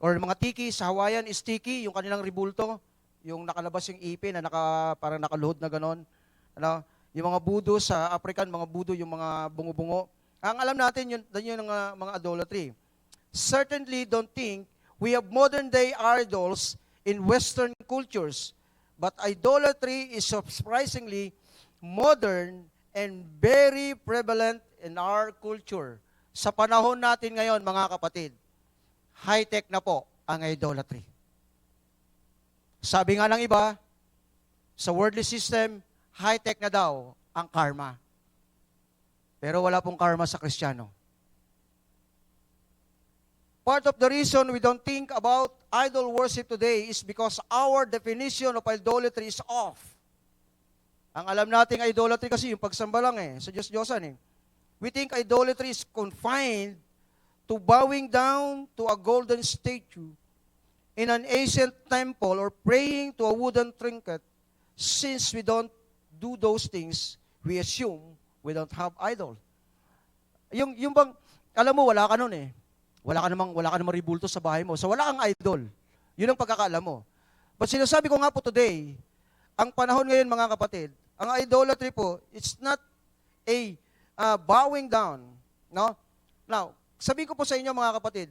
A: or mga tiki, sa Hawaiian is tiki, yung kanilang ribulto, yung nakalabas yung ipin na parang nakaluhod na ganon. Ano? Yung mga voodoo sa African, mga voodoo, yung mga bungo-bungo. Ang alam natin, yun ang mga idolatry. Certainly don't think we have modern day idols in Western cultures, but idolatry is surprisingly modern and very prevalent in our culture. Sa panahon natin ngayon, mga kapatid, high-tech na po ang idolatry. Sabi nga ng iba, sa worldly system, high-tech na daw ang karma. Pero wala pong karma sa Kristiyano. Part of the reason we don't think about idol worship today is because our definition of idolatry is off. Ang alam nating idolatry kasi yung pagsamba lang sa Diyos-Diyosan We think idolatry is confined to bowing down to a golden statue in an ancient temple or praying to a wooden trinket. Since we don't do those things, we assume we don't have idol. Yung bang, alam mo, wala ka nun Wala ka namang ribulto sa bahay mo. So wala kang idol. Yun ang pagkakaalam mo. But sinasabi ko nga po today, ang panahon ngayon mga kapatid, ang idolatry po, it's not a bowing down. No? Now, sabi ko po sa inyo mga kapatid,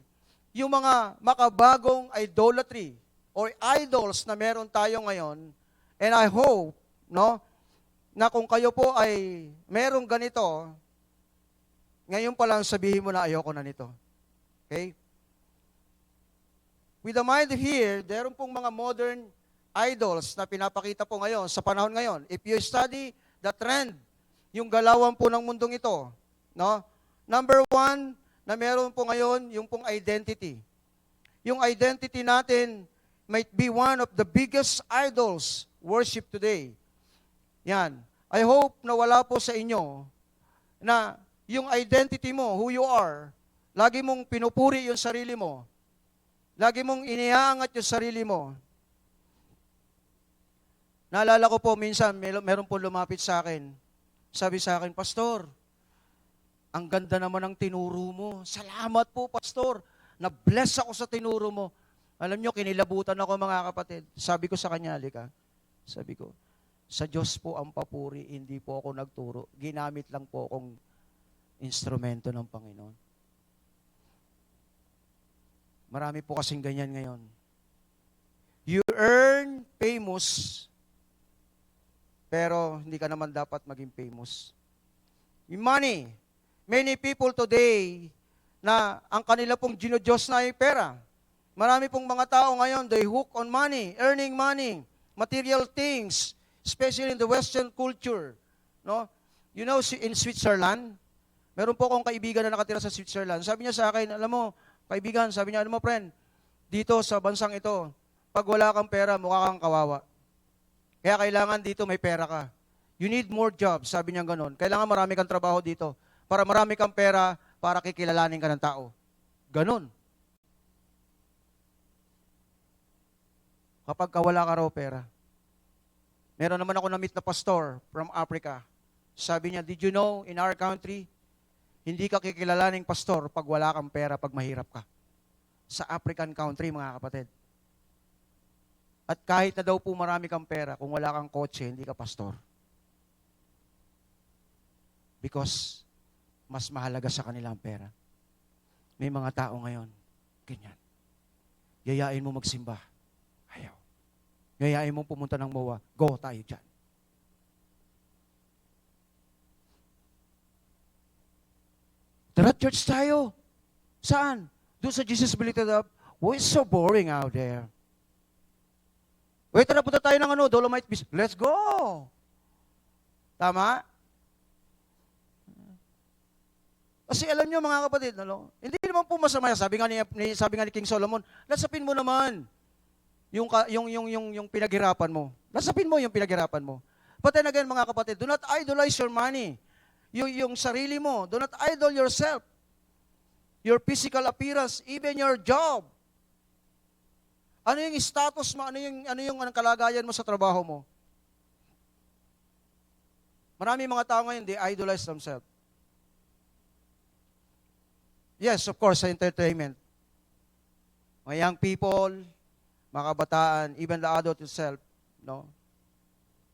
A: yung mga makabagong idolatry or idols na meron tayo ngayon, and I hope, na kung kayo po ay merong ganito, ngayon pa lang sabihin mo na ayoko na nito. Okay? With the mind here, meron pong mga modern idols na pinapakita po ngayon, sa panahon ngayon. If you study the trend, yung galawan po ng mundong ito, Number one, na meron po ngayon, yung pong identity. Yung identity natin might be one of the biggest idols worship today. Yan. I hope na wala po sa inyo na yung identity mo, who you are, lagi mong pinupuri yung sarili mo. Lagi mong iniaangat yung sarili mo. Naalala ko po minsan, meron po lumapit sa akin. Sabi sa akin, Pastor, ang ganda naman ng tinuro mo. Salamat po, Pastor. Na-bless ako sa tinuro mo. Alam nyo, kinilabutan ako mga kapatid. Sabi ko sa kanya, halika. Sabi ko, sa Diyos po ang papuri, hindi po ako nagturo. Ginamit lang po akong instrumento ng Panginoon. Marami po kasing ganyan ngayon. You earn famous, pero hindi ka naman dapat maging famous. Yung money. Many people today na ang kanila pong ginodiyos na ay pera. Marami pong mga tao ngayon, they hook on money, earning money, material things, especially in the Western culture. No? You know, in Switzerland, meron po akong kaibigan na nakatira sa Switzerland. Sabi niya sa akin, alam mo, kaibigan, sabi niya, alam mo, friend, dito sa bansang ito, pag wala kang pera, mukha kang kawawa. Kaya kailangan dito may pera ka. You need more jobs, sabi niya ganon. Kailangan marami kang trabaho dito. Para marami kang pera, para kikilalanin ka ng tao. Ganon. Kapag wala ka raw pera. Meron naman ako na-meet na pastor from Africa. Sabi niya, did you know, in our country, hindi ka kikilalaning pastor pag wala kang pera, pag mahirap ka. Sa African country, mga kapatid. At kahit na daw po marami kang pera, kung wala kang kotse, hindi ka pastor. Because mas mahalaga sa kanila ang pera. May mga tao ngayon, ganyan. Yayain mo magsimba. Ayaw. Yayain mo pumunta ng MOA. Go tayo dyan. Tara, church tayo. Saan? Doon sa Jesus Believed Up. Oh, it's so boring out there. Wait, tara, punta tayo ng Dolomite Beach. Let's go! Tama? Kasi alam nyo mga kapatid, hindi naman po masama. Sabi nga ni King Solomon, lasapin mo naman yung pinaghirapan mo. Lasapin mo yung pinaghirapan mo. But then again, mga kapatid, do not idolize your money. Yung sarili mo. Do not idol yourself. Your physical appearance, even your job. Ano yung status mo? Ano yung kalagayan mo sa trabaho mo? Marami mga tao ngayon, they idolize themselves. Yes, of course, sa entertainment. Mga young people, mga kabataan, even the adult itself, no?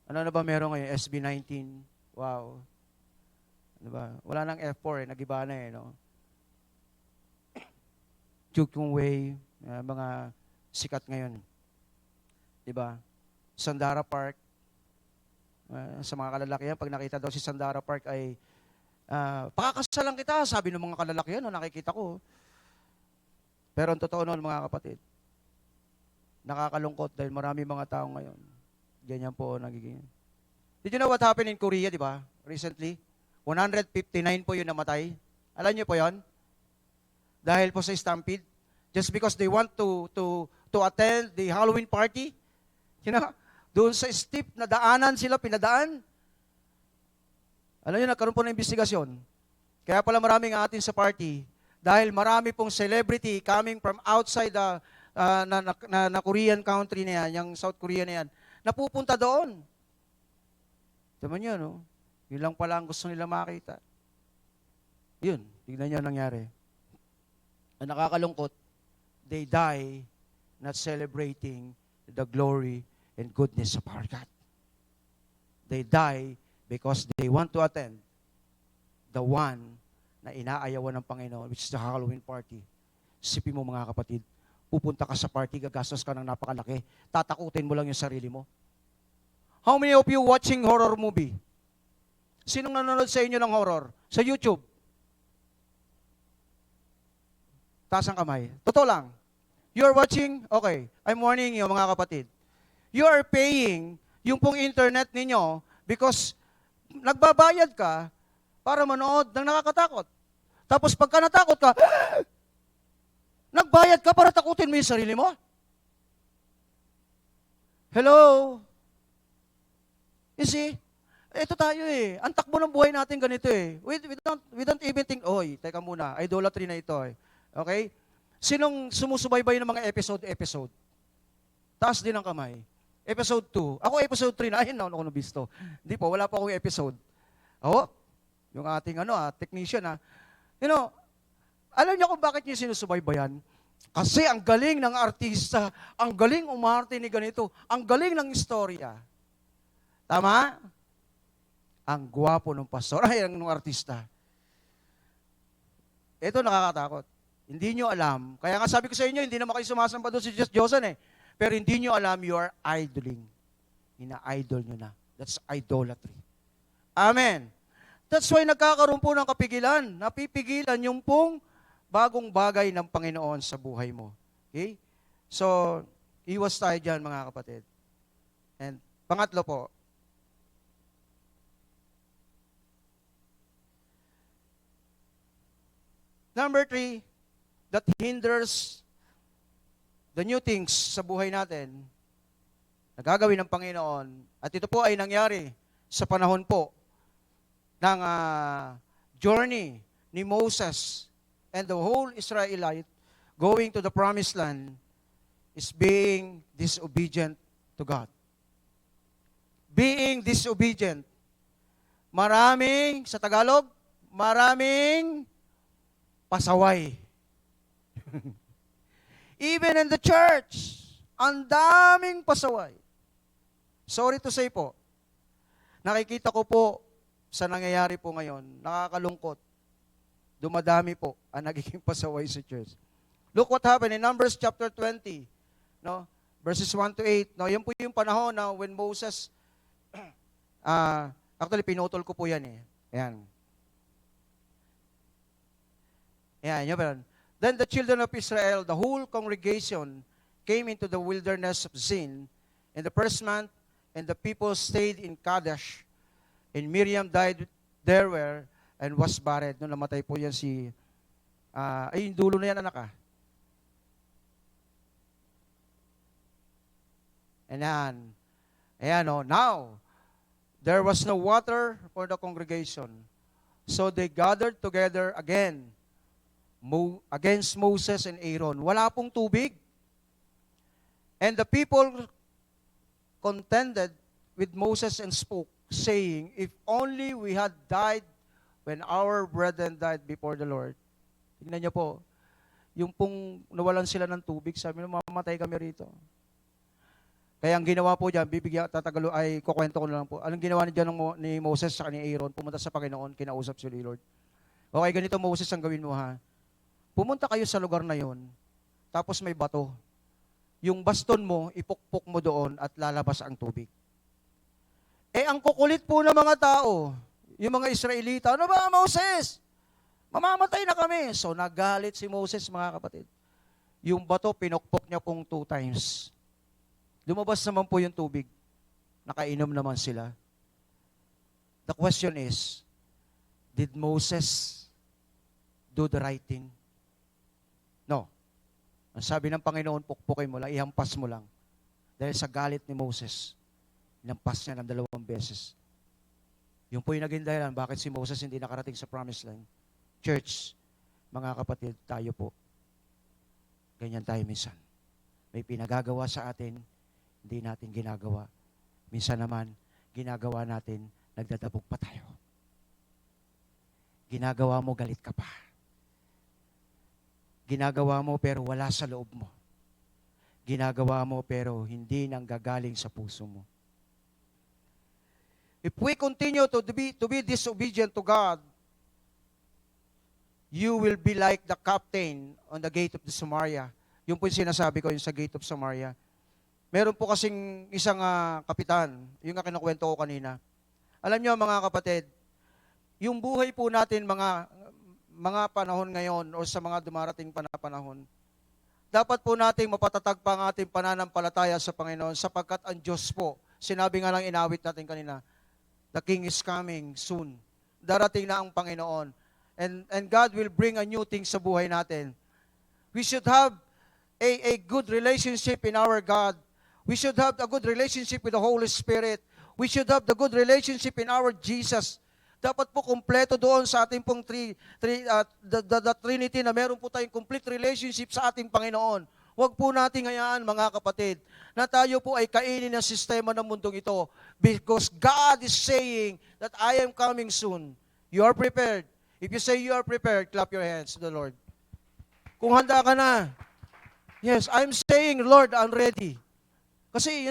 A: Ano na ba meron ngayon? SB19. Wow. Diba? Wala nang F4 nagiba na no? Chukung Way, mga sikat ngayon. Diba? Sandara Park, sa mga kalalakihan, pag nakita daw si Sandara Park ay, pakakasalan kita, sabi ng mga kalalakihan, nakikita ko. Pero ang totoo noon, mga kapatid, nakakalungkot dahil marami mga tao ngayon. Ganyan po nagiging. Did you know what happened in Korea, di ba? Recently? 159 po yung namatay. Alam niyo po yon? Dahil po sa stampede. Just because they want to attend the Halloween party. You know? Doon sa steep na daanan sila, pinadaan. Alam niyo, nagkaroon po ng investigasyon. Kaya pala maraming atin sa party. Dahil marami pong celebrity coming from outside the na Korean country na yan, yung South Korea na yan, napupunta doon. Tama niyo, no? Yun lang pala ang gusto nila makita. Yun, tignan niyo ang nangyari. Ang nakakalungkot, they die not celebrating the glory and goodness of our God. They die because they want to attend the one na inaayawan ng Panginoon, which is the Halloween party. Sipin mo mga kapatid, pupunta ka sa party, gagastos ka ng napakalaki, tatakutin mo lang yung sarili mo. How many of you watching horror movie? Sinong nanonood sa inyo ng horror? Sa YouTube? Taas ang kamay. Totoo lang. You are watching? Okay. I'm warning you mga kapatid. You are paying yung pong internet ninyo because nagbabayad ka para manood ng nakakatakot. Tapos pagka natakot ka, nagbayad ka para takutin mo yung sarili mo? Hello? You see? Ito tayo eh. Ang takbo ng buhay natin ganito eh. We don't even think, oy, teka muna, idolatry na ito eh. Okay? Sinong sumusubaybay ng mga episode? Taas din ang kamay. Episode 2. Ako episode 3 na. Ayun na ako nabisto. Hindi po, wala pa akong episode. Oo. Yung ating technician You know, alam niyo kung bakit niyo sinusubaybayan? Kasi ang galing ng artista, ang galing umarte ni ganito, ang galing ng istorya. Tama? Ang gwapo ng pastor, ng artista. Ito nakakatakot. Hindi nyo alam. Kaya nga sabi ko sa inyo, hindi naman kayo sumasamba doon si Diyosan eh. Pero hindi nyo alam, you are idoling. Ina-idol nyo na. That's idolatry. Amen. That's why nagkakaroon po ng kapigilan. Napipigilan yung pong bagong bagay ng Panginoon sa buhay mo. Okay? So, iwas tayo dyan mga kapatid. And pangatlo po, number 3, that hinders the new things sa buhay natin na gagawin ng Panginoon. At ito po ay nangyari sa panahon po ng journey ni Moses and the whole Israelite going to the promised land is being disobedient to God. Being disobedient. Sa Tagalog, maraming pasaway. Even in the church, ang daming pasaway. Sorry to say po, nakikita ko po sa nangyayari po ngayon, nakakalungkot. Dumadami po ang nagiging pasaway sa church. Look what happened in Numbers chapter 20, no? Verses 1 to 8. No, yan po yung panahon na when Moses, actually pinutol ko po yan eh. Ayan. Ayan, yun. Then the children of Israel, the whole congregation, came into the wilderness of Zin in the first month, and the people stayed in Kadesh. And Miriam died there and was buried. Nung namatay po yan yung dulo na yan, anak . Ayan, now, there was no water for the congregation. So they gathered together again against Moses and Aaron. Wala pong tubig. And the people contended with Moses and spoke, saying, if only we had died when our brethren died before the Lord. Tingnan niyo po, yung pong nawalan sila ng tubig, sabi nila, mamamatay kami rito. Kaya ang ginawa po diyan, kukwento ko na lang po. Anong ginawa ni Moses sa ni Aaron? Pumunta sa Panginoon, kinausap si Lord. Okay, ganito Moses ang gawin mo ha. Pumunta kayo sa lugar na yon, tapos may bato. Yung baston mo, ipukpok mo doon at lalabas ang tubig. Ang kukulit po ng mga tao, yung mga Israelita, ano ba Moses? Mamamatay na kami. So nagalit si Moses, mga kapatid. Yung bato, pinukpok niya pong 2 times. Lumabas naman po yung tubig. Nakainom naman sila. The question is, did Moses do the right thing? No. Ang sabi ng Panginoon, pukpukin mo lang, ihampas mo lang. Dahil sa galit ni Moses, inampas niya ng 2 beses. Yung po yung naging dahilan, bakit si Moses hindi nakarating sa promised land. Church, mga kapatid, tayo po. Ganyan tayo minsan. May pinagagawa sa atin, hindi natin ginagawa. Minsan naman, ginagawa natin, nagdadabog pa tayo. Ginagawa mo, galit ka pa. Ginagawa mo, pero wala sa loob mo. Ginagawa mo, pero hindi nanggagaling sa puso mo. If we continue to be disobedient to God, you will be like the captain on the gate of the Samaria. Yung po yung sinasabi ko, yung sa gate of Samaria. Meron po kasing isang kapitan, yung kinukwento ko kanina. Alam niyo mga kapatid, yung buhay po natin mga panahon ngayon o sa mga dumarating pa na panahon, dapat po nating mapatatag pa ang ating pananampalataya sa Panginoon sapagkat ang Diyos po, sinabi nga lang inawit natin kanina, the King is coming soon. Darating na ang Panginoon. And God will bring a new thing sa buhay natin. We should have a good relationship in our God. We should have a good relationship with the Holy Spirit. We should have the good relationship in our Jesus. Dapat po kumpleto doon sa ating pong the Trinity na meron po tayong complete relationship sa ating Panginoon. Huwag po nating hayaan, mga kapatid, na tayo po ay kainin ng sistema ng mundong ito because God is saying that I am coming soon. You are prepared. If you say you are prepared, clap your hands to the Lord. Kung handa ka na, yes, I'm saying, Lord, I'm ready. Kasi,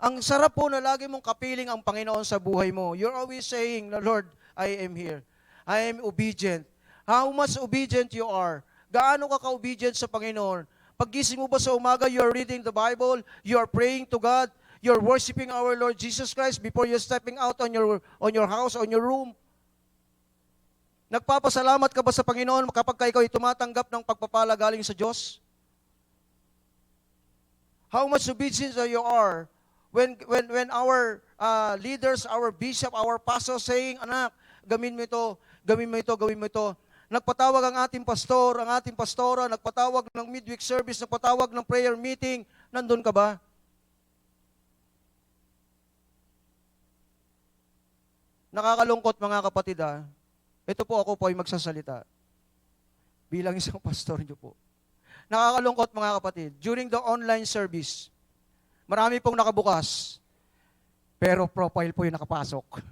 A: ang sarap po na lagi mong kapiling ang Panginoon sa buhay mo. You're always saying, Lord, I am here. I am obedient. How much obedient you are? Gaano ka ka-obedient sa Panginoon? Paggising mo ba sa umaga, you are reading the Bible, you are praying to God, you are worshiping our Lord Jesus Christ before you're stepping out on your house, on your room. Nagpapasalamat ka ba sa Panginoon kapag ikaw ay tumatanggap ng pagpapala galing sa Diyos? How much obedient you are when our leaders, our bishop, our pastor saying, anak, gawin mo ito, gawin mo ito, gawin mo ito. Nagpatawag ang ating pastor, ang ating pastora, nagpatawag ng midweek service, nagpatawag ng prayer meeting, nandun ka ba? Nakakalungkot mga kapatid Ito po ako po ay magsasalita. Bilang isang pastor niyo po. Nakakalungkot mga kapatid. During the online service, marami pong nakabukas, pero profile po yung nakapasok.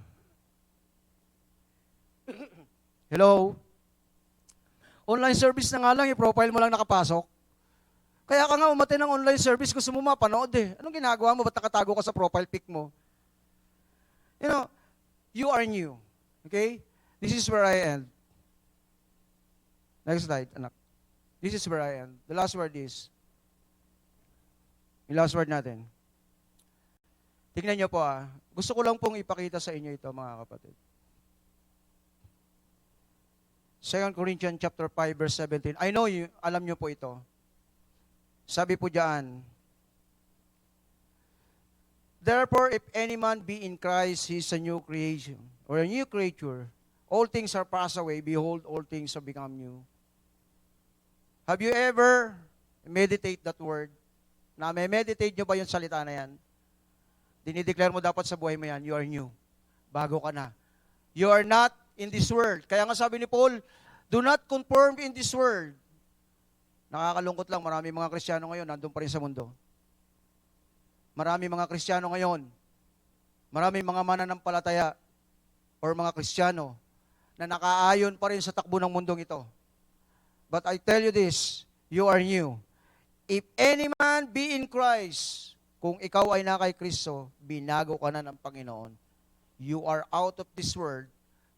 A: Hello? Online service na nga lang, yung profile mo lang nakapasok. Kaya ka nga umatin ng online service, gusto mo mapanood Anong ginagawa mo? Ba't nakatago ka sa profile pic mo? You are new. Okay? This is where I end. Next slide, anak. This is where I end. The last word is, yung last word natin. Tingnan nyo po Gusto ko lang pong ipakita sa inyo ito, mga kapatid. 2 Corinthians chapter 5, verse 17. I know you, alam nyo po ito. Sabi po diyan, therefore, if any man be in Christ, he is a new creation, or a new creature. All things are passed away. Behold, all things have become new. Have you ever meditate that word? Na may meditate nyo ba yung salita na yan? Dinideclare mo dapat sa buhay mo yan, you are new. Bago ka na. You are not in this world. Kaya nga sabi ni Paul, do not conform in this world. Nakakalungkot lang, marami mga Kristiyano ngayon, nandun pa rin sa mundo. Marami mga Kristiyano ngayon, marami mga mananampalataya or mga Kristiyano na nakaayon pa rin sa takbo ng mundong ito. But I tell you this, you are new. If any man be in Christ, Kung ikaw ay na kay Kristo, binago ka na ng Panginoon. You are out of this world,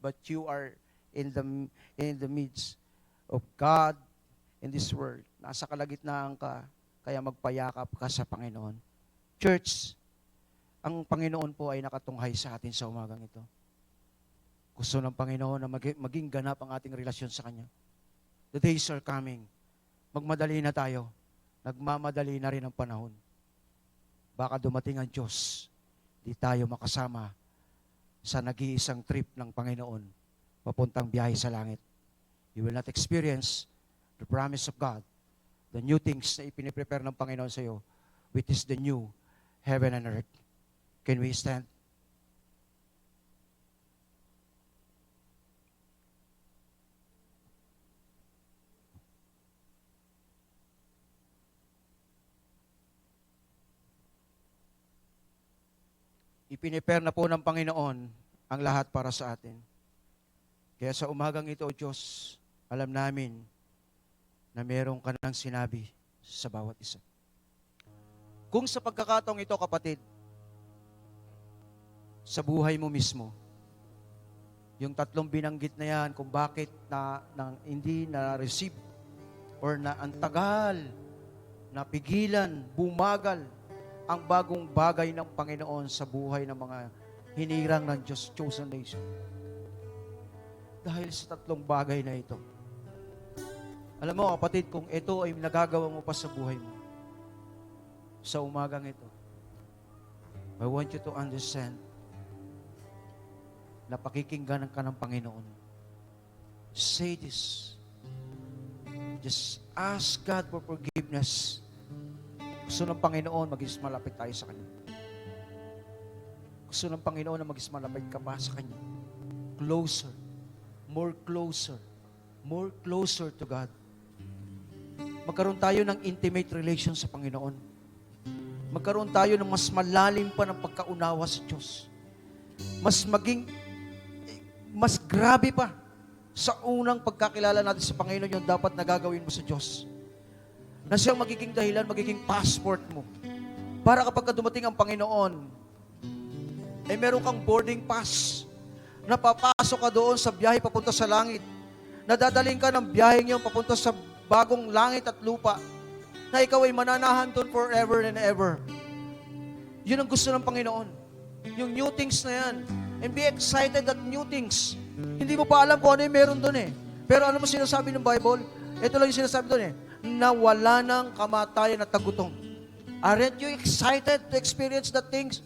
A: but you are in the midst of God in this world. Nasa kalagitnaan ka, kaya magpayakap ka sa Panginoon. Church, ang Panginoon po ay nakatunghay sa atin sa umagang ito. Gusto ng Panginoon na maging ganap ang ating relasyon sa Kanya. The days are coming. Magmadali na tayo. Nagmamadali na rin ang panahon. Baka dumating ang Diyos, di tayo makasama sa nag-iisang trip ng Panginoon, papuntang biyahe sa langit. You will not experience the promise of God, the new things na ipiniprepare ng Panginoon sa iyo, which is the new heaven and earth. Can we stand? Ipiniprepare na po ng Panginoon ang lahat para sa atin. Kaya sa umagang ito, Diyos, alam namin na meron ka nang sinabi sa bawat isa. Kung sa pagkakataong ito, kapatid, sa buhay mo mismo, yung tatlong binanggit na yan, kung bakit hindi na-receive or na antagal, napigilan, bumagal, ang bagong bagay ng Panginoon sa buhay ng mga hinirang ng Diyos, chosen nation. Dahil sa tatlong bagay na ito. Alam mo, kapatid, kung ito ay nagagawa mo pa sa buhay mo, sa umagang ito, I want you to understand na pakikinggan ka ng Panginoon. Say this. Just ask God for forgiveness. Gusto ng Panginoon, maging malapit tayo sa Kanya. Gusto ng Panginoon na maging malapit ka pa sa Kanya. Closer. More closer. More closer to God. Magkaroon tayo ng intimate relation sa Panginoon. Magkaroon tayo ng mas malalim pa ng pagkaunawa sa Diyos. Mas grabe pa sa unang pagkakilala natin sa Panginoon yung dapat nagagawin mo sa Diyos. Na siyang magiging dahilan, magiging passport mo. Para kapag dumating ang Panginoon, ay meron kang boarding pass. Napapasok ka doon sa biyahe papunta sa langit. Nadadaling ka ng biyaheng yun papunta sa bagong langit at lupa. Na ikaw ay mananahan doon forever and ever. Yun ang gusto ng Panginoon. Yung new things na yan. And be excited at new things. Hindi mo pa alam kung ano yung meron doon eh. Pero ano mo sinasabi ng Bible? Ito lang yung sinasabi doon eh. Na wala ng kamatayan at tagutom. Aren't you excited to experience the things?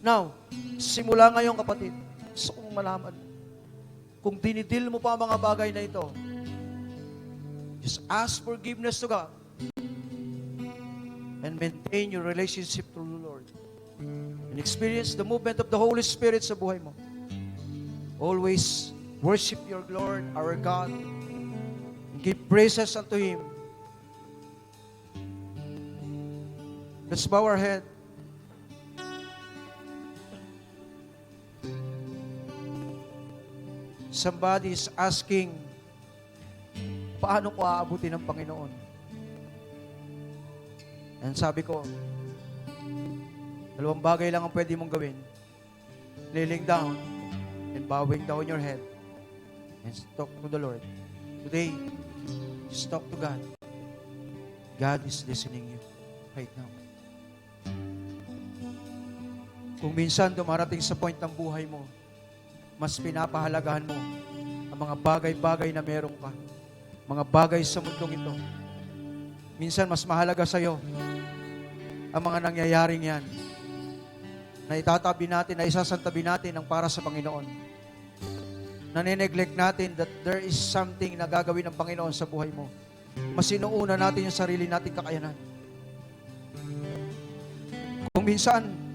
A: Now, simula ngayon kapatid, gusto kong malaman, kung dinidil mo pa ang mga bagay na ito, just ask forgiveness to God and maintain your relationship to the Lord and experience the movement of the Holy Spirit sa buhay mo. Always worship your Lord, our God, and give praises unto Him. Let's bow our head. Somebody is asking, paano ko aabutin ng Panginoon? And sabi ko, dalawang bagay lang ang pwede mong gawin. Kneeling down and bowing down your head and talk to the Lord. Today, just talk to God. God is listening you right now. Kung minsan dumarating sa point ng buhay mo, mas pinapahalagahan mo ang mga bagay-bagay na meron ka. Mga bagay sa mundong ito. Minsan mas mahalaga sa iyo ang mga nangyayaring yan na itatabi natin, na isasantabi natin ang para sa Panginoon. Nane-neglect natin that there is something na gagawin ng Panginoon sa buhay mo. Mas inuuna natin yung sarili nating kakayanan. Kung minsan,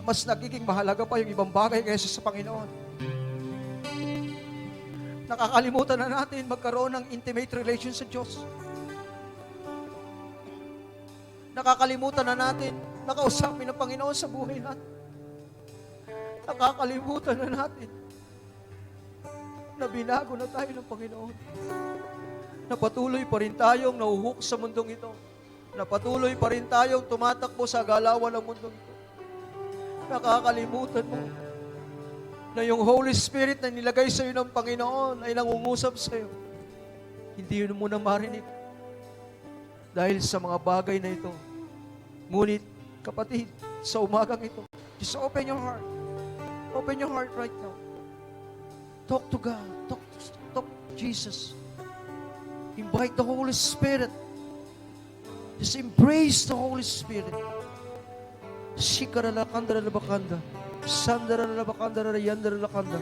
A: mas nagiging mahalaga pa yung ibang bagay kaysa sa Panginoon. Nakakalimutan na natin magkaroon ng intimate relation sa Diyos. Nakakalimutan na natin nakausapin ng Panginoon sa buhay natin. Nakakalimutan na natin na binago na tayo ng Panginoon. Na patuloy pa rin tayong nahuhuk sa mundong ito. na patuloy pa rin tayong tumatakbo sa galawan ng mundo ito. Nakakalimutan mo na yung Holy Spirit na nilagay sa iyo ng Panginoon ay nangungusap sa iyo. Hindi mo na marinig dahil sa mga bagay na ito. Ngunit, kapatid, sa umagang ito, just open your heart. Open your heart right now. Talk to God. Talk to Jesus. Invite the Holy Spirit. Just embrace the Holy Spirit. Shikara kandara labakanda, sandara labakandara yandara lakanda,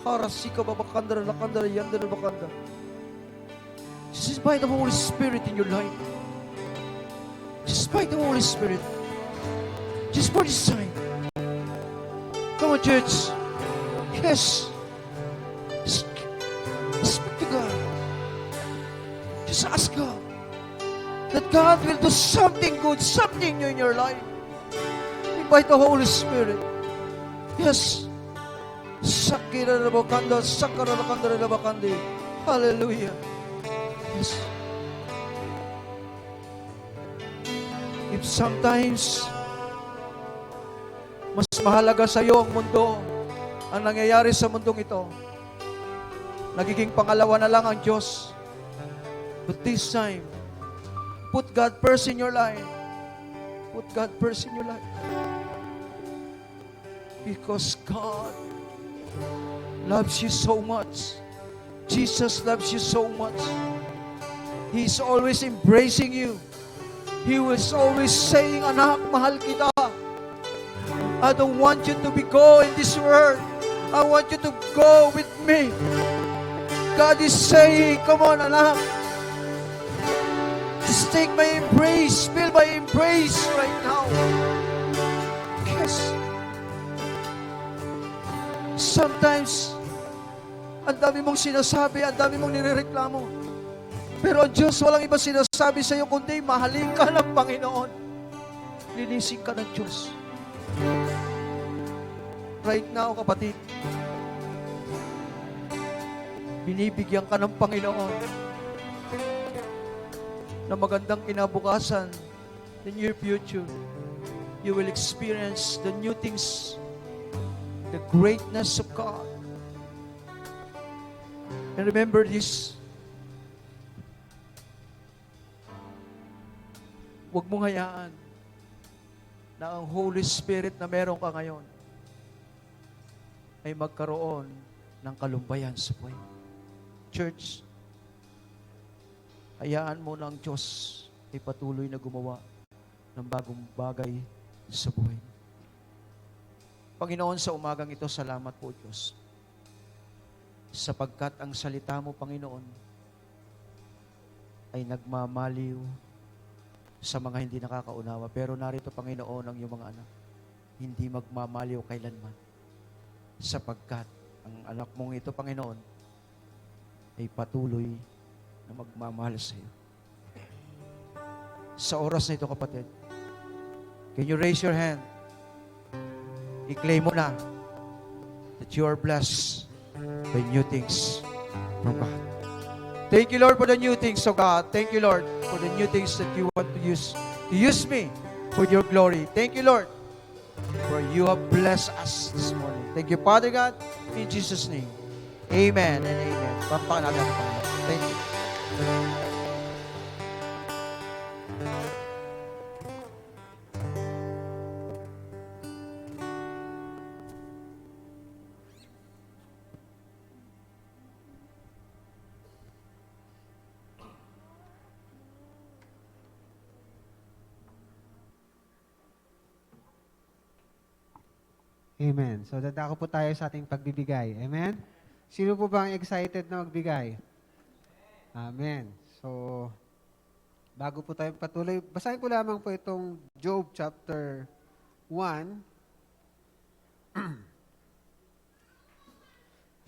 A: harasika babakandara lakandara yandara labakanda. Just invite the Holy Spirit in your life. Just invite the Holy Spirit. Just for this time. Come on, church. Yes. Speak to God. Just ask God that God will do something good, something new in your life. Invite the Holy Spirit. Yes. Sakira rabakanda, sakara rabakanda rabakandi. Hallelujah. Yes. If sometimes mas mahalaga sa iyo ang mundo, ang nangyayari sa mundong ito, nagiging pangalawa na lang ang Diyos. But this time, put God first in your life. Put God first in your life. Because God loves you so much. Jesus loves you so much. He's always embracing you. He was always saying, anak, mahal kita. I don't want you to go in this world. I want you to go with me. God is saying, come on, anak. Just take my embrace. Feel my embrace right now. Yes. Sometimes, ang dami mong sinasabi, ang dami mong nirereklamo. Pero ang Diyos, walang iba sinasabi sa iyo, kundi mahalin ka ng Panginoon. Linisin ka ng Diyos. Right now, kapatid, binibigyan ka ng Panginoon na magandang kinabukasan, the near future. You will experience the new things, the greatness of God. And remember this, huwag mong hayaan na ang Holy Spirit na meron ka ngayon ay magkaroon ng kalumbayan sa buhay. Church, hayaan mo na ang Diyos ay patuloy na gumawa ng bagong bagay sa buhay. Panginoon, sa umagang ito, salamat po, Diyos. Sapagkat ang salita mo, Panginoon, ay nagmamaliw sa mga hindi nakakaunawa. Pero narito, Panginoon, ang iyong mga anak, hindi magmamaliw kailanman. Sapagkat ang anak mong ito, Panginoon, ay patuloy na magmamahal sa iyo. Sa oras na ito, kapatid, can you raise your hand? I-claim mo na that you are blessed by new things from God. Thank you, Lord, for the new things of God. Thank you, Lord, for the new things that you want to use. Use me for your glory. Thank you, Lord, for you have blessed us this morning. Thank you, Father God, in Jesus' name. Amen and amen. Pampakan natin ang Panginoon. Thank you.
B: Amen. So, dadako po tayo sa ating pagbibigay. Amen? Sino po bang excited na magbigay? Amen. So, bago po tayo patuloy, basahin ko lamang po itong Job chapter 1.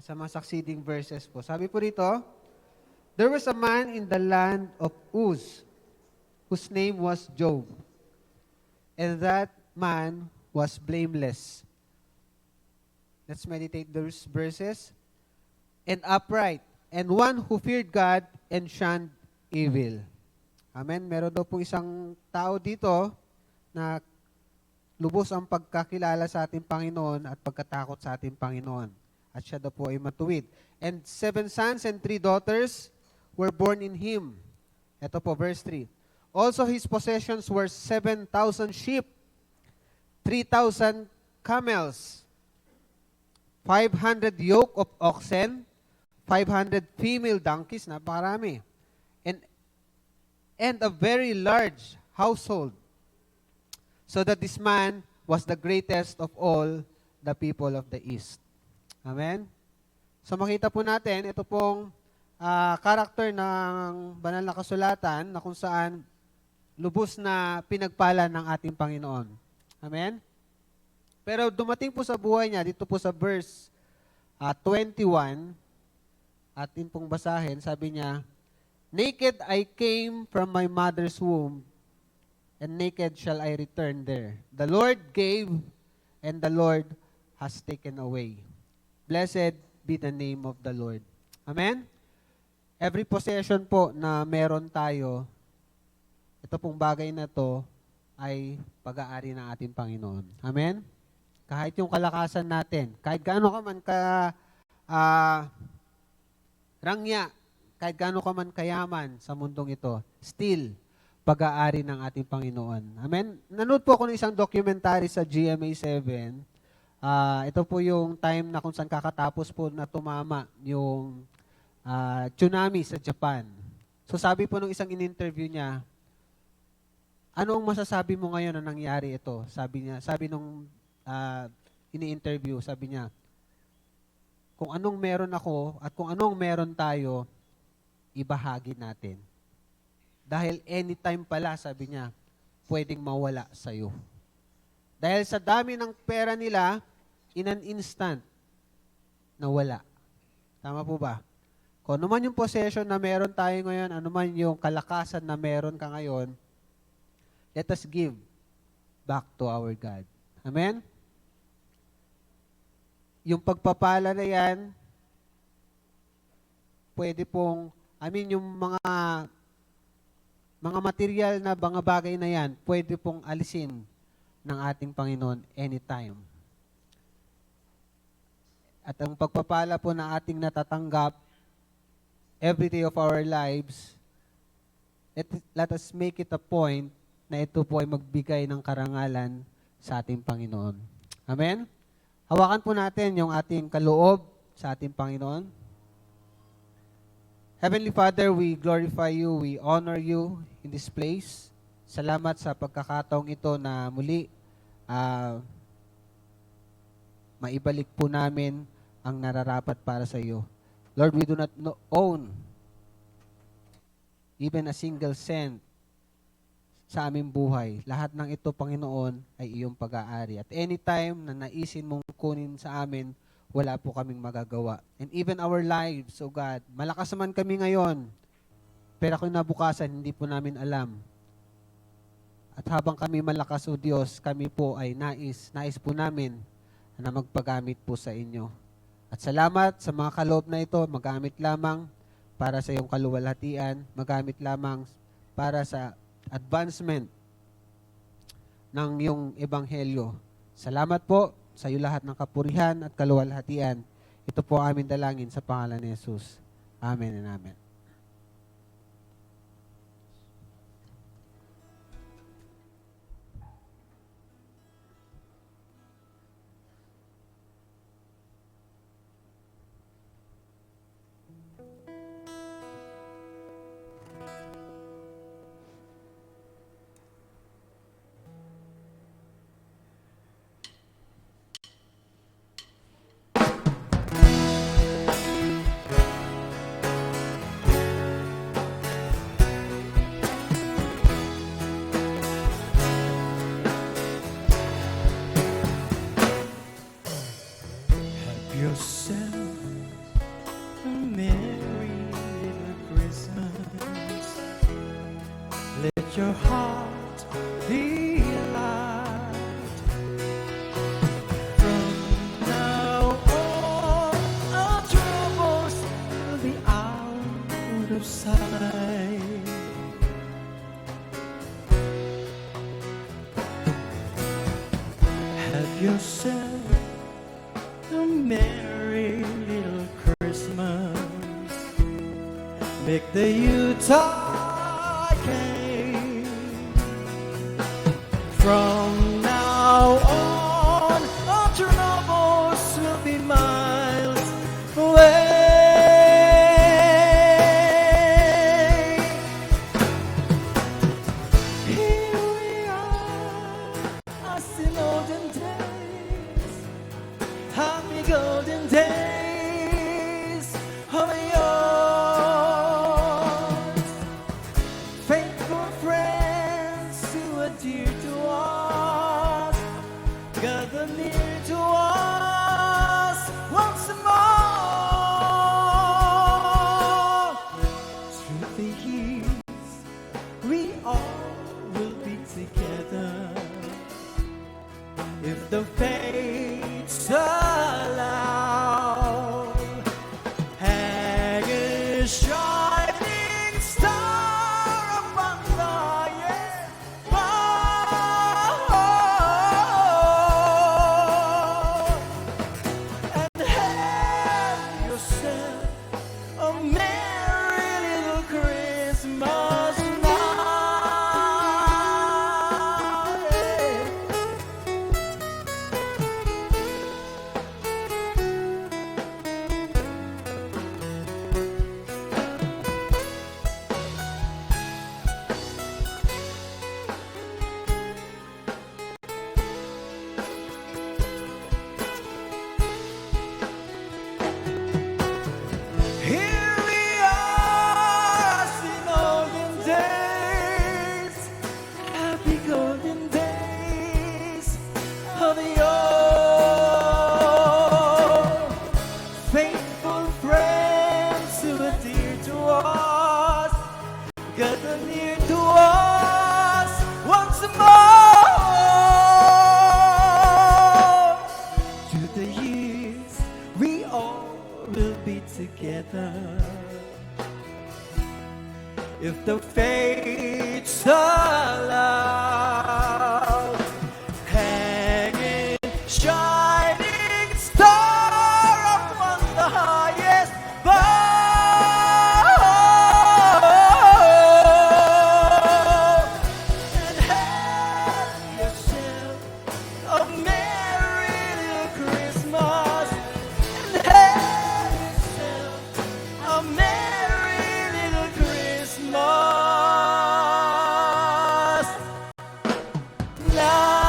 B: Sa mga succeeding verses po. Sabi po rito, there was a man in the land of Uz, whose name was Job. And that man was blameless. Let's meditate those verses. And upright, and one who feared God and shunned evil. Amen. Meron daw pong isang tao dito na lubos ang pagkakilala sa ating Panginoon at pagkatakot sa ating Panginoon. At siya daw po ay matuwid. And 7 sons and 3 daughters were born in him. Ito po, verse 3. Also his possessions were 7,000 sheep, 3,000 camels, 500 yoke of oxen, 500 female donkeys, napakarami, and a very large household, so that this man was the greatest of all the people of the East. Amen? So makita po natin, ito pong karakter ng banal na kasulatan na kung saan lubos na pinagpala ng ating Panginoon. Amen? Pero dumating po sa buhay niya, dito po sa verse 21, atin pong basahin, sabi niya, naked I came from my mother's womb, and naked shall I return there. The Lord gave, and the Lord has taken away. Blessed be the name of the Lord. Amen? Every possession po na meron tayo, ito pong bagay na to ay pag-aari ng ating Panginoon. Amen? Kahit yung kalakasan natin, kahit gaano ka man rangya, kahit gaano ka man kayaman sa mundong ito, still, pag-aari ng ating Panginoon. Amen? Nanood po ako ng isang documentary sa GMA7. Ito po yung time na kung saan kakatapos po na tumama yung tsunami sa Japan. So sabi po nung isang in-interview niya, ano ang masasabi mo ngayon na nangyari ito? Sabi nung ini-interview, sabi niya, kung anong meron ako at kung anong meron tayo, ibahagi natin. Dahil anytime pala, sabi niya, pwedeng mawala sa'yo. Dahil sa dami ng pera nila, in an instant, nawala. Tama po ba? Kung ano man yung possession na meron tayo ngayon, ano man yung kalakasan na meron ka ngayon, let us give back to our God. Amen? Yung pagpapala na yan, pwede pong yung mga material na mga bagay na yan, pwede pong alisin ng ating Panginoon anytime. At ang pagpapala po na ating natatanggap every day of our lives, let us make it a point na ito po ay magbigay ng karangalan sa ating Panginoon. Amen? Hawakan po natin yung ating kaloob sa ating Panginoon. Heavenly Father, we glorify you, we honor you in this place. Salamat sa pagkakataong ito na muli maibalik po namin ang nararapat para sa iyo. Lord, we do not own even a single cent sa aming buhay. Lahat ng ito, Panginoon, ay iyong pag-aari. At anytime na naisin mong kunin sa amin, wala po kaming magagawa. And even our lives, oh God, malakas naman kami ngayon, pero kung nabukasan, hindi po namin alam. At habang kami malakas, O Diyos, kami po ay nais po namin na magpagamit po sa inyo. At salamat sa mga kaloob na ito, magamit lamang para sa iyong kaluwalhatian, magamit lamang para sa advancement ng iyong ebanghelyo. Salamat po sa iyo lahat ng kapurihan at kaluwalhatian. Ito po amin dalangin sa pangalan ni Jesus. Amen and amen.
C: Yourself a merry little Christmas. Let your heart be light. From now on, our troubles will be out of sight. yourself a merry little Christmas. Make the Yuletide cake. From now on, our troubles will be miles away. Here we are, as in olden days, happy golden days of yours. Faithful friends who are dear to us, gather near to us once more. Through the years, we all will be together if the fates allow. Hang a shining star upon the highest bough, and have yourself a merry little Christmas now. Yeah. Here we are, as in olden days, happy golden days of yore. Faithful friends who are dear to us, gather near to us once more. Through the years, we all will be together if the fates allow. Hanging, shining star upon the highest bough, and have yourself a merry little Christmas, and have yourself a merry little Christmas now.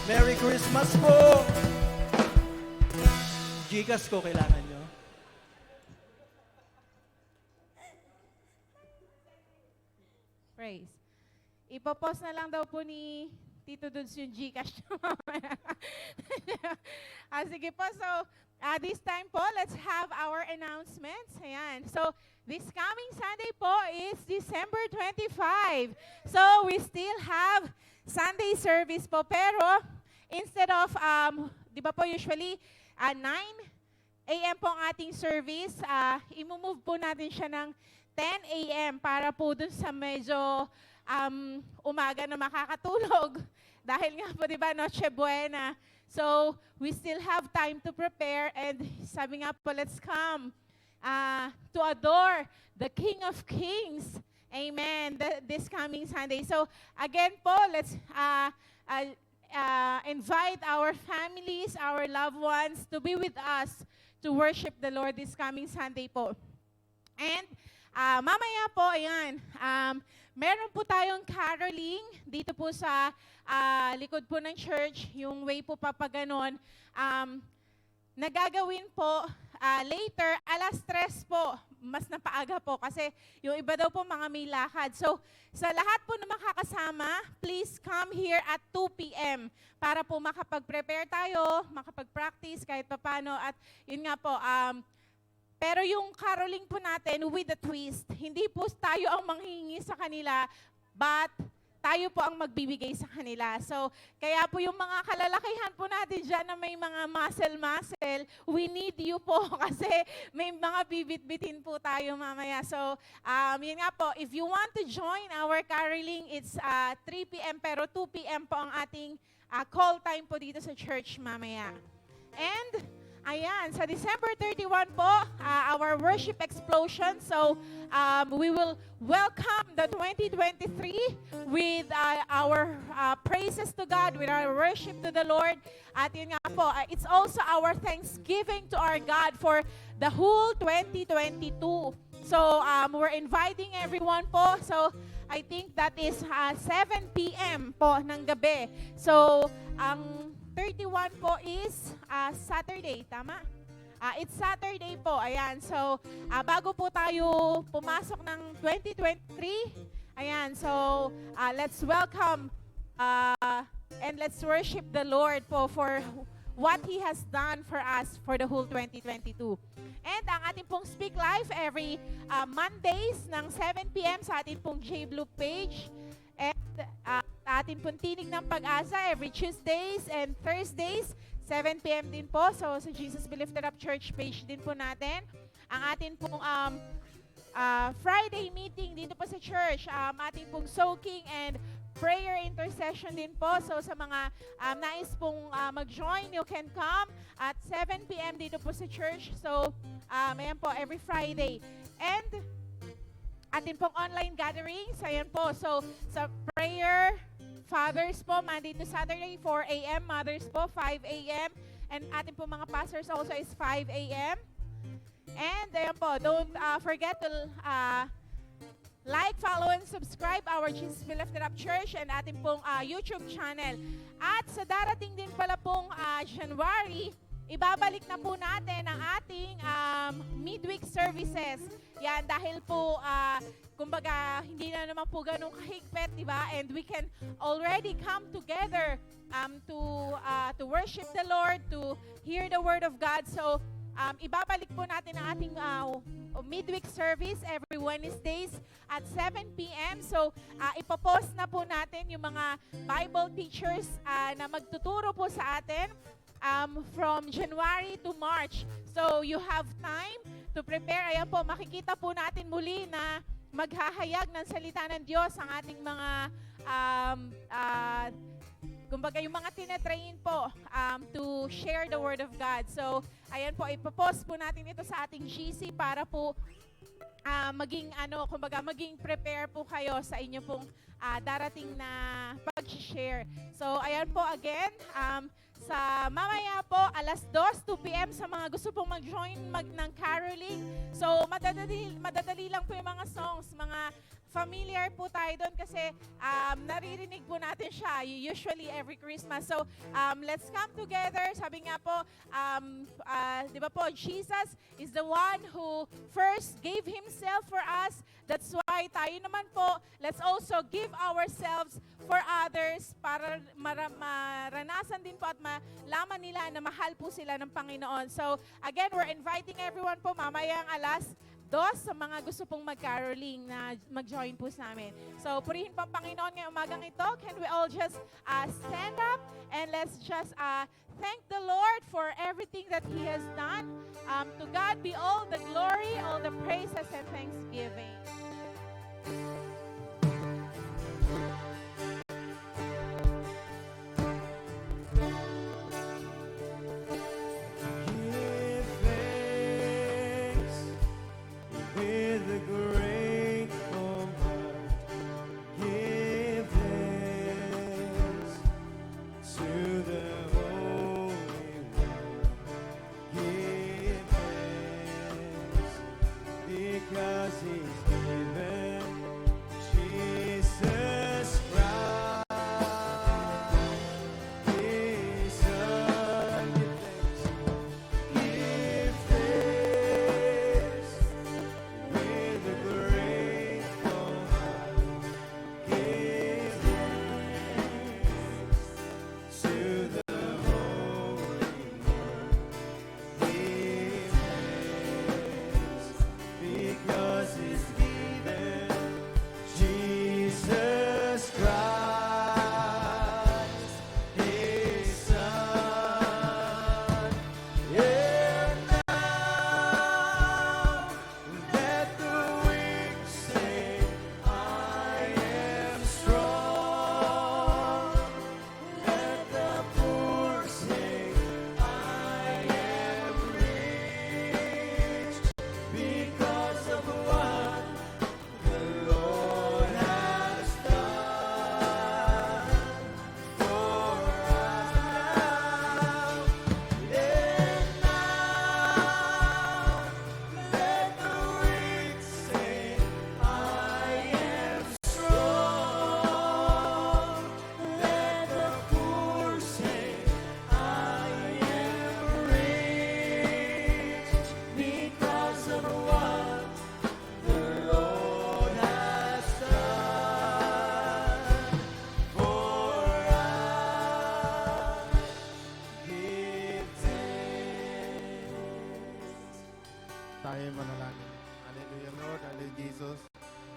C: Merry Christmas po. Gcash ko kailangan nyo.
D: Praise. Ipopost na lang daw po ni Tito Dudes yung Gcash niyo mamaya. Sige po, so this time po, let's have our announcements. Ayan. So, this coming Sunday po is December 25. So, we still have Sunday service po. Pero, instead of, di ba po usually, 9 a.m. po ang ating service, imumove po natin siya ng 10 a.m. para po dun sa medyo umaga na makakatulog. Dahil nga po, di ba, Noche Buena. So, we still have time to prepare and sabi nga po, let's come to adore the King of Kings. Amen. This coming Sunday. So, again po, let's invite our families, our loved ones to be with us to worship the Lord this coming Sunday po. And mamaya po, ayan, meron po tayong caroling dito po sa likod po ng church, yung way po papaganon. Nagagawin po later, 3:00 po, mas napaaga po kasi yung iba daw po mga may lakad. So, sa lahat po na makakasama, please come here at 2 p.m. para po makapag-prepare tayo, makapag-practice kahit papano. At yun nga po, pero yung caroling po natin with a twist, hindi po tayo ang manghingi sa kanila, but tayo po ang magbibigay sa kanila. So, kaya po yung mga kalalakihan po natin dyan na may mga muscle, we need you po kasi may mga bibit-bitin po tayo mamaya. So, yun nga po, if you want to join our caroling, it's 3 p.m. pero 2 p.m. po ang ating call time po dito sa church mamaya. And, ayan, sa December 31 po, our worship explosion. So, we will welcome the 2023 with our praises to God, with our worship to the Lord. At yun nga po, it's also our thanksgiving to our God for the whole 2022. So, we're inviting everyone po. So, I think that is 7 p.m. po ng gabi. So, ang 31 po is Saturday, tama? It's Saturday po, ayan. So, bago po tayo pumasok ng 2023, ayan. So, let's welcome and let's worship the Lord po for what He has done for us for the whole 2022. And ang ating pong Speak Live every Mondays ng 7 p.m. sa ating pong J-Blue page. And ating pong Tinig ng Pag-asa every Tuesdays and Thursdays, 7 p.m. din po. So, sa Jesus Be Lifted Up Church page din po natin. Ang ating pong Friday meeting dito po sa church, ating pong soaking and prayer intercession din po. So, sa mga nais pong mag-join, you can come at 7 p.m. dito po sa church. So, ayan po, every Friday. And atin pong online gatherings, ayan po. So, sa prayer, Fathers po, Monday to Saturday, 4 a.m. Mothers po, 5 a.m. And atin pong mga pastors also is 5 a.m. And ayan po, don't forget to like, follow, and subscribe our Jesus Be Lifted Up Church and ating pong YouTube channel. At sa darating din pala pong January, ibabalik na po natin ang ating midweek services. Yan, dahil po, kumbaga, hindi na naman po ganun kahigpit, di ba? And we can already come together to worship the Lord, to hear the Word of God. So, ibabalik po natin ang ating midweek service every Wednesdays at 7 p.m. So, ipopost na po natin yung mga Bible teachers na magtuturo po sa atin from January to March. So, you have time to prepare. Ayan po, makikita po natin muli na maghahayag ng salita ng Diyos ang ating mga kumbaga yung mga tinetrain po to share the Word of God. So, ayan po, ipopost po natin ito sa ating GC para po maging kumbaga maging prepare po kayo sa inyo pong darating na pag-share. So, ayan po again, sa mamaya po, alas 2 p.m. sa mga gusto pong mag-join ng caroling. So, madadali lang po yung mga songs, mga familiar po tayo doon kasi naririnig po natin siya usually every Christmas. So, let's come together. Sabi nga po, di ba po, Jesus is the one who first gave Himself for us. That's why tayo naman po, let's also give ourselves for others para maranasan din po at malaman nila na mahal po sila ng Panginoon. So, again, we're inviting everyone po mamayang alas 2 sa mga gusto pong mag-caroling na mag-join po sa amin. So, purihin po ang Panginoon ngayong umagang ito. Can we all just stand up and let's just thank the Lord for everything that He has done. To God be all the glory, all the praises and thanksgiving.
C: Give thanks with a grateful heart. Give thanks to the Holy One. Give thanks because He's given
E: tayo manalangin. Hallelujah, Lord. Hallelujah, Jesus.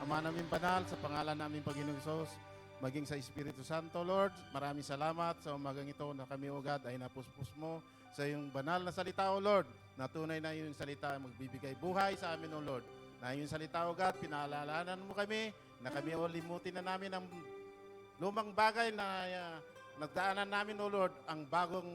E: Ama namin banal, sa pangalan namin Panginoong Hesus, maging sa Espiritu Santo, Lord, maraming salamat sa umagang ito na kami, O God, ay napuspos mo sa iyong banal na salita, O Lord, na tunay na iyong salita magbibigay buhay sa amin, O Lord. Na iyong salita, O God, pinaalalanan mo kami na kami, O, limutin na namin ang lumang bagay na nagdaanan namin, O Lord, ang bagong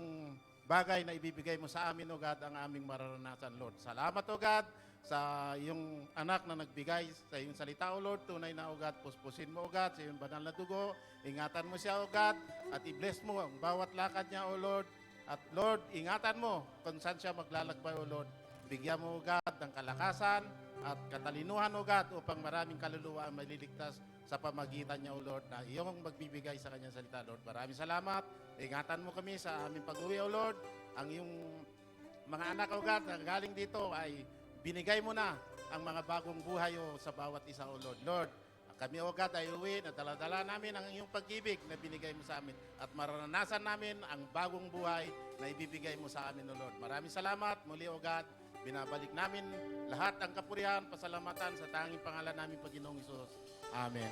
E: bagay na ibibigay mo sa amin, O God, ang aming mararanasan, Lord. Salamat, O God, sa iyong anak na nagbigay sa iyong salita, O Lord. Tunay na, O God, puspusin mo, O God, sa iyong banal na dugo. Ingatan mo siya, O God, at i-bless mo ang bawat lakad niya, O Lord. At Lord, ingatan mo kung saan siya maglalakbay, O Lord. Bigyan mo, O God, ng kalakasan at katalinuhan, O God, upang maraming kaluluwa ang maliligtas sa pamagitan niya, O Lord, na iyong magbibigay sa kanyang salita, Lord. Maraming salamat. Ingatan mo kami sa aming pag-uwi, O Lord. Ang iyong mga anak, O God, na galing dito ay binigay mo na ang mga bagong buhay, O, sa bawat isa, O Lord. Lord, kami, O God, ay uwi na dala-dala namin ang iyong pag-ibig na binigay mo sa amin at maranasan namin ang bagong buhay na ibibigay mo sa amin, O Lord. Maraming salamat. Muli, O God, binabalik namin lahat ang kapurihan, pasalamatan sa tanging pangalan namin, Panginoong Hesus. Amen.